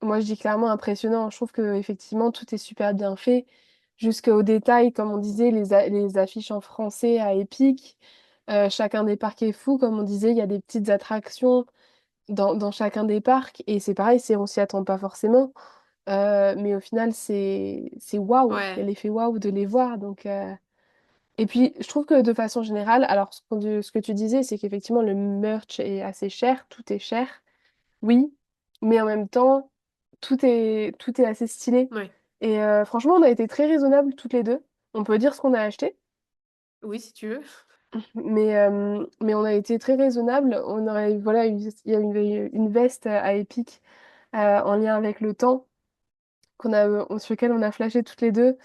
Moi, je dis clairement impressionnant. Je trouve que effectivement tout est super bien fait, jusqu'au détail, comme on disait, les affiches en français à Epic. Chacun des parcs est fou, comme on disait, il y a des petites attractions dans chacun des parcs, et c'est pareil, on s'y attend pas forcément. Mais au final, c'est waouh. Il y a Ouais, l'effet waouh de les voir. Et puis, je trouve que de façon générale, alors ce que tu disais, c'est qu'effectivement, le merch est assez cher, tout est cher, oui, mais en même temps, tout est assez stylé. ouais. Et franchement, on a été très raisonnables toutes les deux. On peut dire ce qu'on a acheté, Oui, si tu veux. mais on a été très raisonnables. On aurait, voilà, il y a une veste à Epic en lien avec le temps sur lequel on a flashé toutes les deux.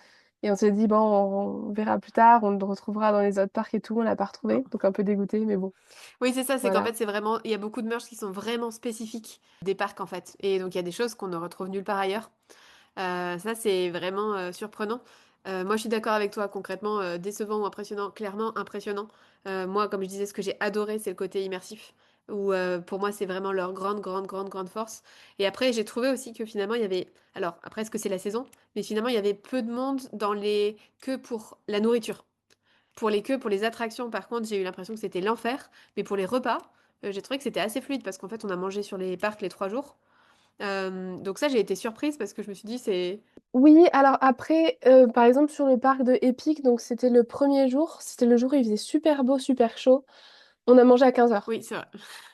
Et on s'est dit, bon, on verra plus tard, on le retrouvera dans les autres parcs et tout. On l'a pas retrouvé, donc un peu dégoûté, mais bon, Oui, c'est ça, c'est qu'en voilà. fait, c'est vraiment, il y a beaucoup de merch qui sont vraiment spécifiques des parcs, en fait. Et donc, il y a des choses qu'on ne retrouve nulle part ailleurs. Ça, c'est vraiment surprenant. Moi, je suis d'accord avec toi, concrètement, décevant ou impressionnant, clairement impressionnant. Moi, comme je disais, ce que j'ai adoré, c'est le côté immersif, où pour moi, c'est vraiment leur grande, grande, grande, grande force. Et après, j'ai trouvé aussi que finalement, il y avait, alors, après, est-ce que c'est la saison? Mais finalement, il y avait peu de monde dans les queues pour la nourriture. Pour les queues, pour les attractions, par contre, j'ai eu l'impression que c'était l'enfer. Mais pour les repas, j'ai trouvé que c'était assez fluide parce qu'en fait, on a mangé sur les parcs les 3 jours. Donc ça, j'ai été surprise parce que je me suis dit, c'est... Oui, alors après, par exemple, sur le parc de Epic, donc c'était le premier jour, c'était le jour où il faisait super beau, super chaud. On a mangé à 15 heures. Oui, c'est vrai.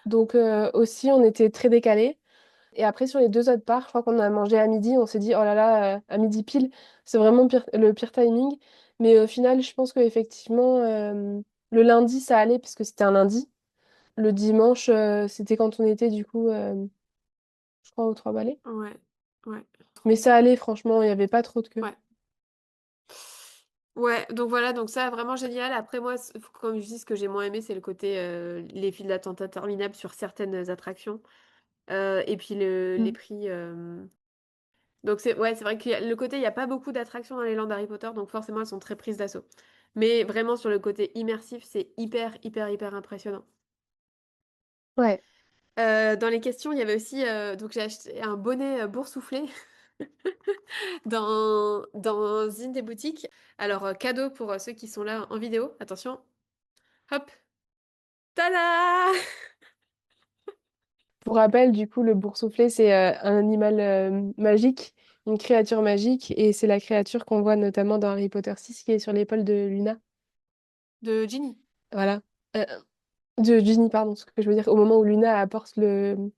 Donc aussi, on était très décalés. Et après, sur les deux autres parcs, je crois qu'on a mangé à midi. On s'est dit, oh là là, à midi pile, c'est vraiment le pire timing. Mais au final, je pense qu'effectivement, le lundi, ça allait, puisque c'était un lundi. Le dimanche, c'était quand on était, du coup, je crois, aux Trois-Vallées. Ouais, ouais, Mais ça allait, franchement, il n'y avait pas trop de queue. ouais. Ouais, donc voilà, donc ça, vraiment génial. Après, moi, comme je dis, ce que j'ai moins aimé, c'est le côté les files d'attente interminables sur certaines attractions. Et puis les Mm. prix. Donc c'est ouais, c'est vrai que le côté, il n'y a pas beaucoup d'attractions dans les landes Harry Potter, donc forcément, elles sont très prises d'assaut. Mais vraiment, sur le côté immersif, c'est hyper, hyper, hyper impressionnant. Ouais. Dans les questions, il y avait aussi, donc j'ai acheté un bonnet boursouflé dans une des boutiques. Alors, cadeau pour ceux qui sont là en vidéo. Attention, hop, tada! Pour rappel, du coup, le boursouflé, c'est un animal magique, une créature magique, et c'est la créature qu'on voit notamment dans Harry Potter 6 qui est sur l'épaule de Luna. De Ginny. Voilà. Euh, de Ginny, pardon, ce que je veux dire, au moment où Luna apporte le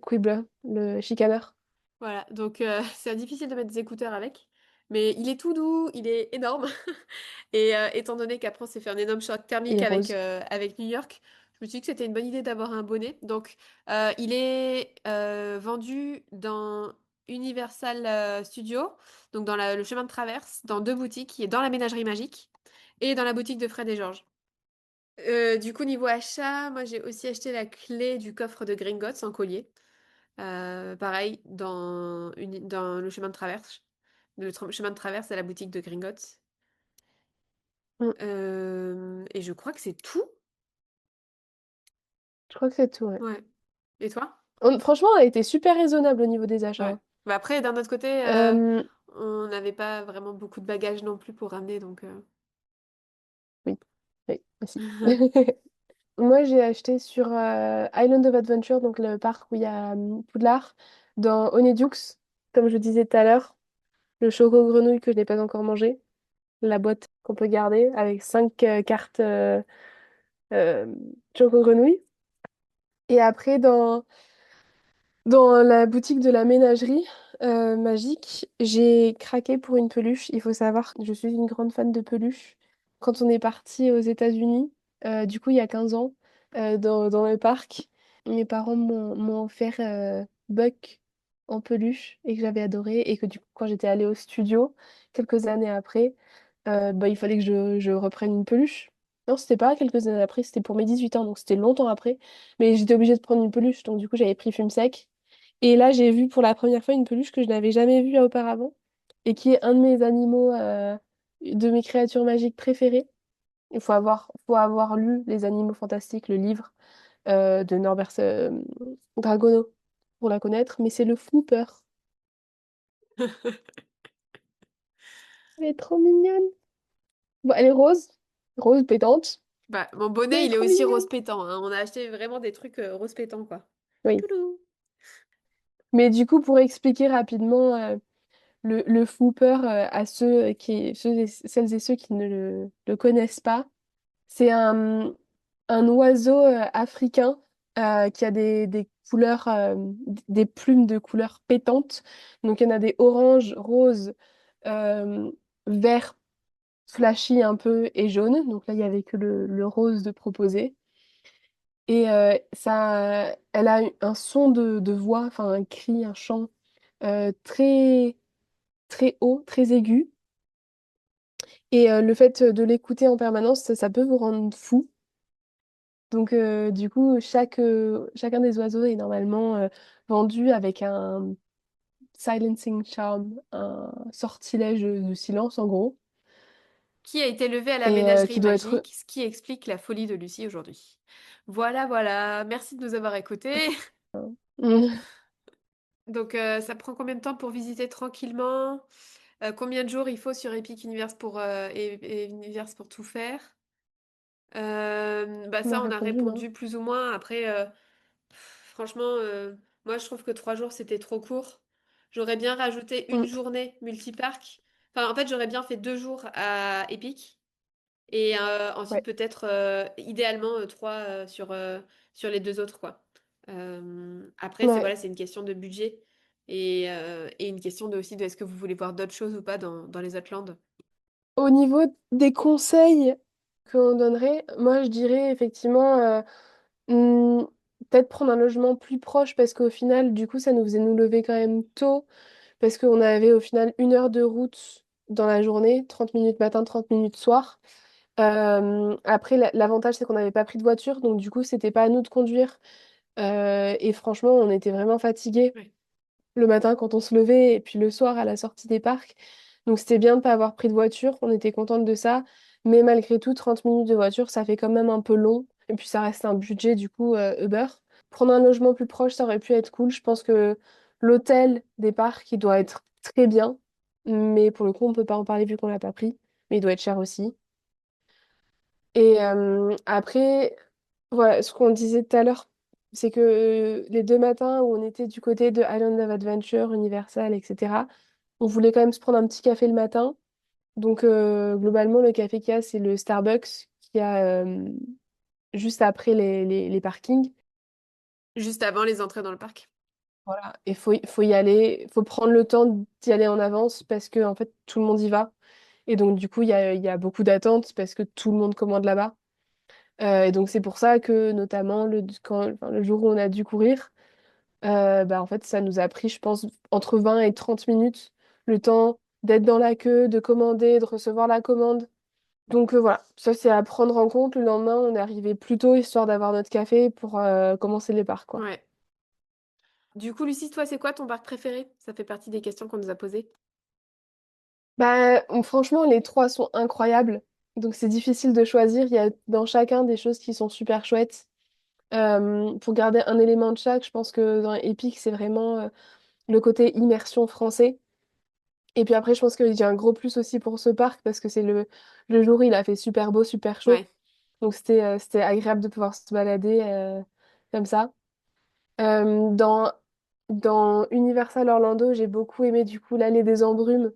Quibbler, le chicaneur. Voilà, donc c'est difficile de mettre des écouteurs avec, mais il est tout doux, il est énorme. Et étant donné qu'après on s'est fait un énorme choc Il thermique est rose. avec New York, je me suis dit que c'était une bonne idée d'avoir un bonnet. Donc il est vendu dans Universal Studios, donc dans le chemin de traverse, dans deux boutiques, qui est dans la ménagerie magique et dans la boutique de Fred et George. Du coup, niveau achat, moi j'ai aussi acheté la clé du coffre de Gringotts en collier. Pareil, dans le chemin de traverse. Chemin de traverse à la boutique de Gringotts. Mm. Et je crois que c'est tout. Je crois que c'est tout, ouais. Ouais. Et toi? Franchement, on a été super raisonnable au niveau des achats, Ouais. hein. Bah après, d'un autre côté, Euh, on n'avait pas vraiment beaucoup de bagages non plus pour ramener, donc... oui, oui, aussi. Moi, j'ai acheté sur Island of Adventure, donc le parc où il y a Poudlard, dans Honeydews, comme je disais tout à l'heure, le choco grenouille que je n'ai pas encore mangé, la boîte qu'on peut garder avec 5 cartes euh, choco grenouille. Et après, dans la boutique de la ménagerie magique, j'ai craqué pour une peluche. Il faut savoir que je suis une grande fan de peluches. Quand on est parti aux États-Unis, du coup il y a 15 ans, dans le parc, mes parents m'ont offert Buck en peluche et que j'avais adoré. Et que du coup, quand j'étais allée au studio, quelques années après, bah, il fallait que je reprenne une peluche. Non, c'était pas quelques années après, c'était pour mes 18 ans, donc c'était longtemps après. Mais j'étais obligée de prendre une peluche, donc du coup j'avais pris Fume Sec. Et là, j'ai vu pour la première fois une peluche que je n'avais jamais vue auparavant et qui est un de mes animaux, de mes créatures magiques préférées. Faut avoir lu Les Animaux Fantastiques, le livre de Norbert Dragono pour la connaître, mais c'est le Flooper. Elle est trop mignonne. Bon, elle est rose, rose pétante, Bah, mon mais elle bonnet, est il est trop aussi rose mignonne. pétant, hein. On a acheté vraiment des trucs rose pétant, quoi. Oui. Toulou. Mais du coup, pour expliquer rapidement le Flooper à celles et ceux qui ne le connaissent pas, c'est un oiseau africain qui a des couleurs, des plumes de couleurs pétantes. Donc il y en a des oranges, roses, euh, vert flashy un peu et jaune. Donc là, il y avait que le rose de proposé. Et elle a un son de voix, enfin un cri, un chant très, très haut, très aigu. Et le fait de l'écouter en permanence, ça peut vous rendre fou. Donc, du coup, chacun des oiseaux est normalement vendu avec un silencing charm, un sortilège de silence en gros, Qui a été levé à la et ménagerie qui doit être. magique, ce qui explique la folie de Lucie aujourd'hui. Voilà, voilà. Merci de nous avoir écoutés. Donc, ça prend combien de temps pour visiter tranquillement? Combien de jours il faut sur Epic Universe et Universe pour tout faire? Bah On a ça, on a répondu, non? répondu plus ou moins. Après, franchement, moi, je trouve que 3 jours, c'était trop court. J'aurais bien rajouté une Mm, journée multipark. Enfin, en fait, j'aurais bien fait 2 jours à Epic. Et ensuite, ouais. peut-être, idéalement, trois sur les deux autres, quoi. Après, Ouais. voilà, c'est une question de budget et une question aussi de est-ce que vous voulez voir d'autres choses ou pas dans les autres landes. Au niveau des conseils qu'on donnerait, moi je dirais effectivement hmm, peut-être prendre un logement plus proche parce qu'au final, du coup, ça nous faisait nous lever quand même tôt parce qu'on avait au final 1 heure de route dans la journée, 30 minutes matin, 30 minutes soir. Après, l'avantage, c'est qu'on n'avait pas pris de voiture, donc du coup, c'était pas à nous de conduire. Et franchement, on était vraiment fatigués Ouais. le matin quand on se levait et puis le soir à la sortie des parcs. Donc c'était bien de ne pas avoir pris de voiture, on était contente de ça. Mais malgré tout, 30 minutes de voiture, ça fait quand même un peu long. Et puis ça reste un budget du coup Uber. Prendre un logement plus proche, ça aurait pu être cool. Je pense que l'hôtel des parcs, il doit être très bien. Mais pour le coup, on peut pas en parler vu qu'on l'a pas pris. Mais il doit être cher aussi. Et après, voilà, ce qu'on disait tout à l'heure, c'est que les 2 matins où on était du côté de Island of Adventure, Universal, etc., on voulait quand même se prendre un petit café le matin. Donc, globalement, le café qu'il y a, c'est le Starbucks qui a juste après les parkings. Juste avant les entrées dans le parc. Voilà. Et faut y aller, faut prendre le temps d'y aller en avance parce que, en fait, tout le monde y va. Et donc, du coup, il y a beaucoup d'attentes parce que tout le monde commande là-bas. Et donc, c'est pour ça que, notamment, enfin, le jour où on a dû courir, bah, en fait, ça nous a pris, je pense, entre 20 et 30 minutes, le temps d'être dans la queue, de commander, de recevoir la commande. Donc voilà, ça c'est à prendre en compte. Le lendemain, on est arrivé plus tôt, histoire d'avoir notre café pour commencer les parcs, quoi. Ouais. Du coup, Lucie, toi, c'est quoi ton parc préféré? Ça fait partie des questions qu'on nous a posées. Bah, franchement, les trois sont incroyables. Donc c'est difficile de choisir. Il y a dans chacun des choses qui sont super chouettes. Pour garder un élément de chaque, je pense que dans Epic, c'est vraiment le côté immersion français. Et puis après, je pense qu'il y a un gros plus aussi pour ce parc parce que c'est le jour, il a fait super beau, super chaud. Ouais. Donc c'était agréable de pouvoir se balader comme ça. Euh, dans, dans Universal Orlando, j'ai beaucoup aimé du coup l'allée des embrumes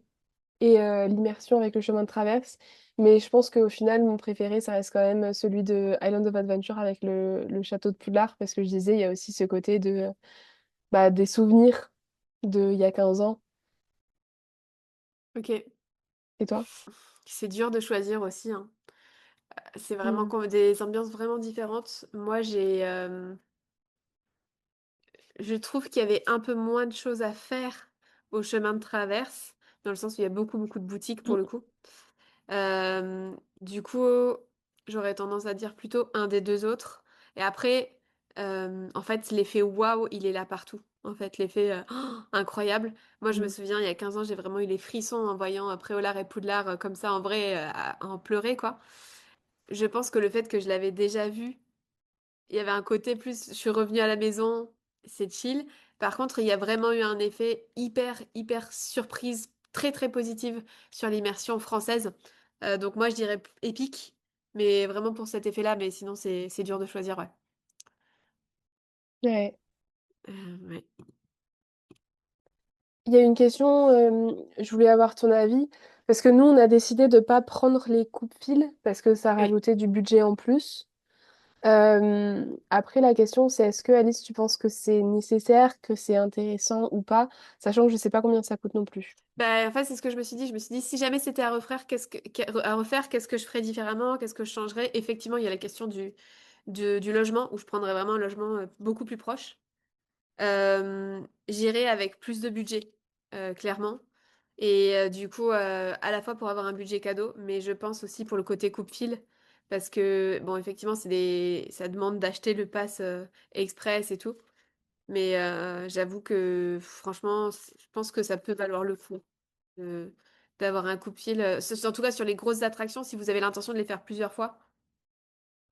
et l'immersion avec le chemin de traverse. Mais je pense qu'au final, mon préféré, ça reste quand même celui de Island of Adventure avec le château de Poudlard parce que je disais, il y a aussi ce côté de bah, des souvenirs de il y a 15 ans. Ok. Et toi? C'est dur de choisir aussi, hein. C'est vraiment Mm. des ambiances vraiment différentes. Moi, je trouve qu'il y avait un peu moins de choses à faire au chemin de traverse, dans le sens où il y a beaucoup, beaucoup de boutiques pour le Mm. coup. Du coup, j'aurais tendance à dire plutôt un des deux autres. Et après, En fait, l'effet waouh, il est là partout. En fait, l'effet incroyable. Moi, je me Mm. souviens, il y a 15 ans, j'ai vraiment eu les frissons en voyant Préolard et Poudlard comme ça, en vrai, en pleurer, quoi. Je pense que le fait que je l'avais déjà vu, il y avait un côté plus, je suis revenue à la maison, c'est chill. Par contre, il y a vraiment eu un effet hyper, hyper surprise, très, très positive sur l'immersion française. Donc moi, je dirais épique, mais vraiment pour cet effet-là, mais sinon, c'est dur de choisir, ouais. Ouais. Ouais. Il y a une question, je voulais avoir ton avis, parce que nous, on a décidé de pas prendre les coupes-fils, parce que ça Oui. rajoutait du budget en plus. Après, la question, c'est est-ce que Alice, tu penses que c'est nécessaire, que c'est intéressant ou pas, sachant que je sais pas combien ça coûte non plus. Bah, en fait, c'est ce que je me suis dit. Je me suis dit, si jamais c'était à refaire, qu'est-ce que je ferais différemment? Qu'est-ce que je changerais? Effectivement, il y a la question du logement, où je prendrais vraiment un logement beaucoup plus proche. J'irai avec plus de budget, clairement. Et du coup, à la fois pour avoir un budget cadeau, mais je pense aussi pour le côté coupe-fil, parce que, bon, effectivement, ça demande d'acheter le pass express et tout. Mais j'avoue que, franchement, je pense que ça peut valoir le coup de- d'avoir un coupe-fil. En tout cas, sur les grosses attractions, si vous avez l'intention de les faire plusieurs fois.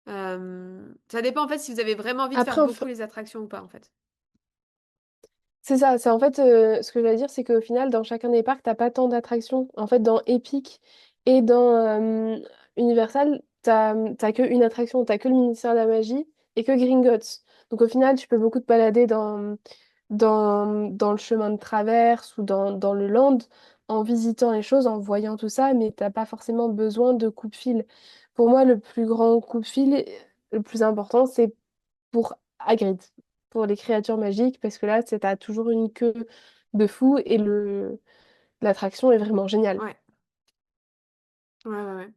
Ça dépend, en fait, si vous avez vraiment envie de faire Après, beaucoup les attractions ou pas, en fait. c'est ça, c'est en fait ce que je veux dire, c'est qu'au final, dans chacun des parcs, t'as pas tant d'attractions. En fait, dans Epic et dans Universal, t'as que une attraction, t'as que le ministère de la Magie et que Gringotts. Donc au final, tu peux beaucoup te balader dans le chemin de traverse ou dans le land en visitant les choses, en voyant tout ça, mais t'as pas forcément besoin de coupe-fil. Pour moi, le plus grand coupe-fil, le plus important, c'est pour Hagrid, pour les créatures magiques, parce que là, t'as toujours une queue de fou et l'attraction est vraiment géniale. Ouais, ouais, ouais, ouais.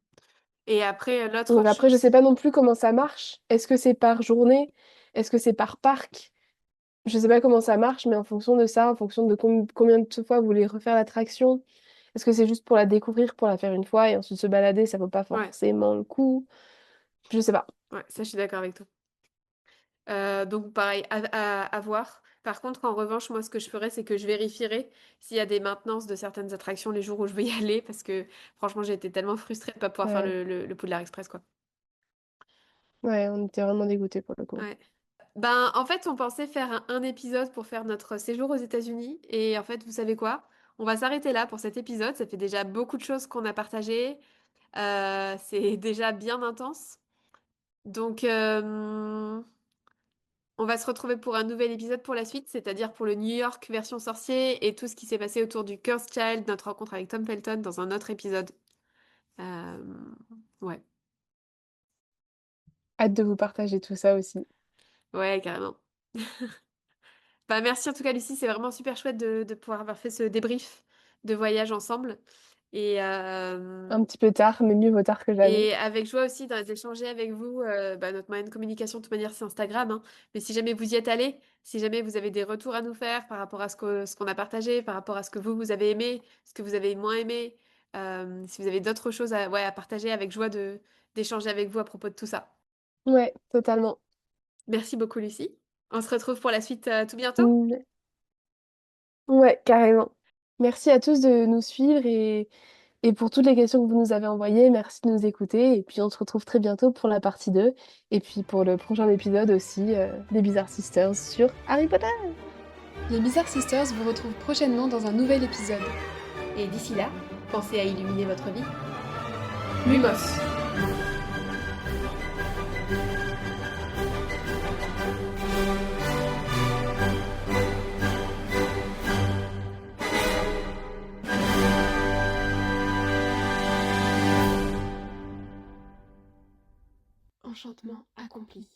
Et après, l'autre Donc après, je sais chose... pas non plus comment ça marche. Est-ce que c'est par journée? Est-ce que c'est par parc? Je sais pas comment ça marche, mais en fonction de ça, en fonction de combien de fois vous voulez refaire l'attraction, est-ce que c'est juste pour la découvrir, pour la faire une fois et ensuite se balader, ça vaut pas Ouais, forcément le coup? Je sais pas. ouais, ça, je suis d'accord avec toi. Donc pareil, à voir. Par contre, en revanche, moi, ce que je ferais, c'est que je vérifierais s'il y a des maintenances de certaines attractions les jours où je veux y aller, parce que franchement, j'ai été tellement frustrée de pas pouvoir faire Ouais, le Poudlard Express, quoi. ouais, on était vraiment dégoûtés pour le coup. Ouais. Ben, en fait, on pensait faire un épisode pour faire notre séjour aux États-Unis, et en fait, vous savez quoi? On va s'arrêter là pour cet épisode. Ça fait déjà beaucoup de choses qu'on a partagées. C'est déjà bien intense. Donc, on va se retrouver pour un nouvel épisode pour la suite, c'est-à-dire pour le New York version sorcier et tout ce qui s'est passé autour du Cursed Child, notre rencontre avec Tom Felton dans un autre épisode. Euh, Ouais, Hâte de vous partager tout ça aussi. ouais, carrément. Bah, merci en tout cas, Lucie, c'est vraiment super chouette de pouvoir avoir fait ce débrief de voyage ensemble. Et, Un petit peu tard, mais mieux vaut tard que jamais. Et avec joie aussi d'échanger avec vous. Bah, notre moyen de communication, de toute manière, c'est Instagram, hein. Mais si jamais vous y êtes allé, si jamais vous avez des retours à nous faire par rapport à ce qu'on a partagé, par rapport à ce que vous avez aimé, ce que vous avez moins aimé, si vous avez d'autres choses ouais, à partager, avec joie d'échanger avec vous à propos de tout ça. Ouais, totalement. Merci beaucoup, Lucie. On se retrouve pour la suite tout bientôt. Mm, ouais, carrément. Merci à tous de nous suivre et pour toutes les questions que vous nous avez envoyées. Merci de nous écouter. Et puis on se retrouve très bientôt pour la partie 2. Et puis pour le prochain épisode aussi, des Bizarre Sisters sur Harry Potter. Les Bizarre Sisters vous retrouvent prochainement dans un nouvel épisode. Et d'ici là, pensez à illuminer votre vie. Lumos. Enchantement accompli.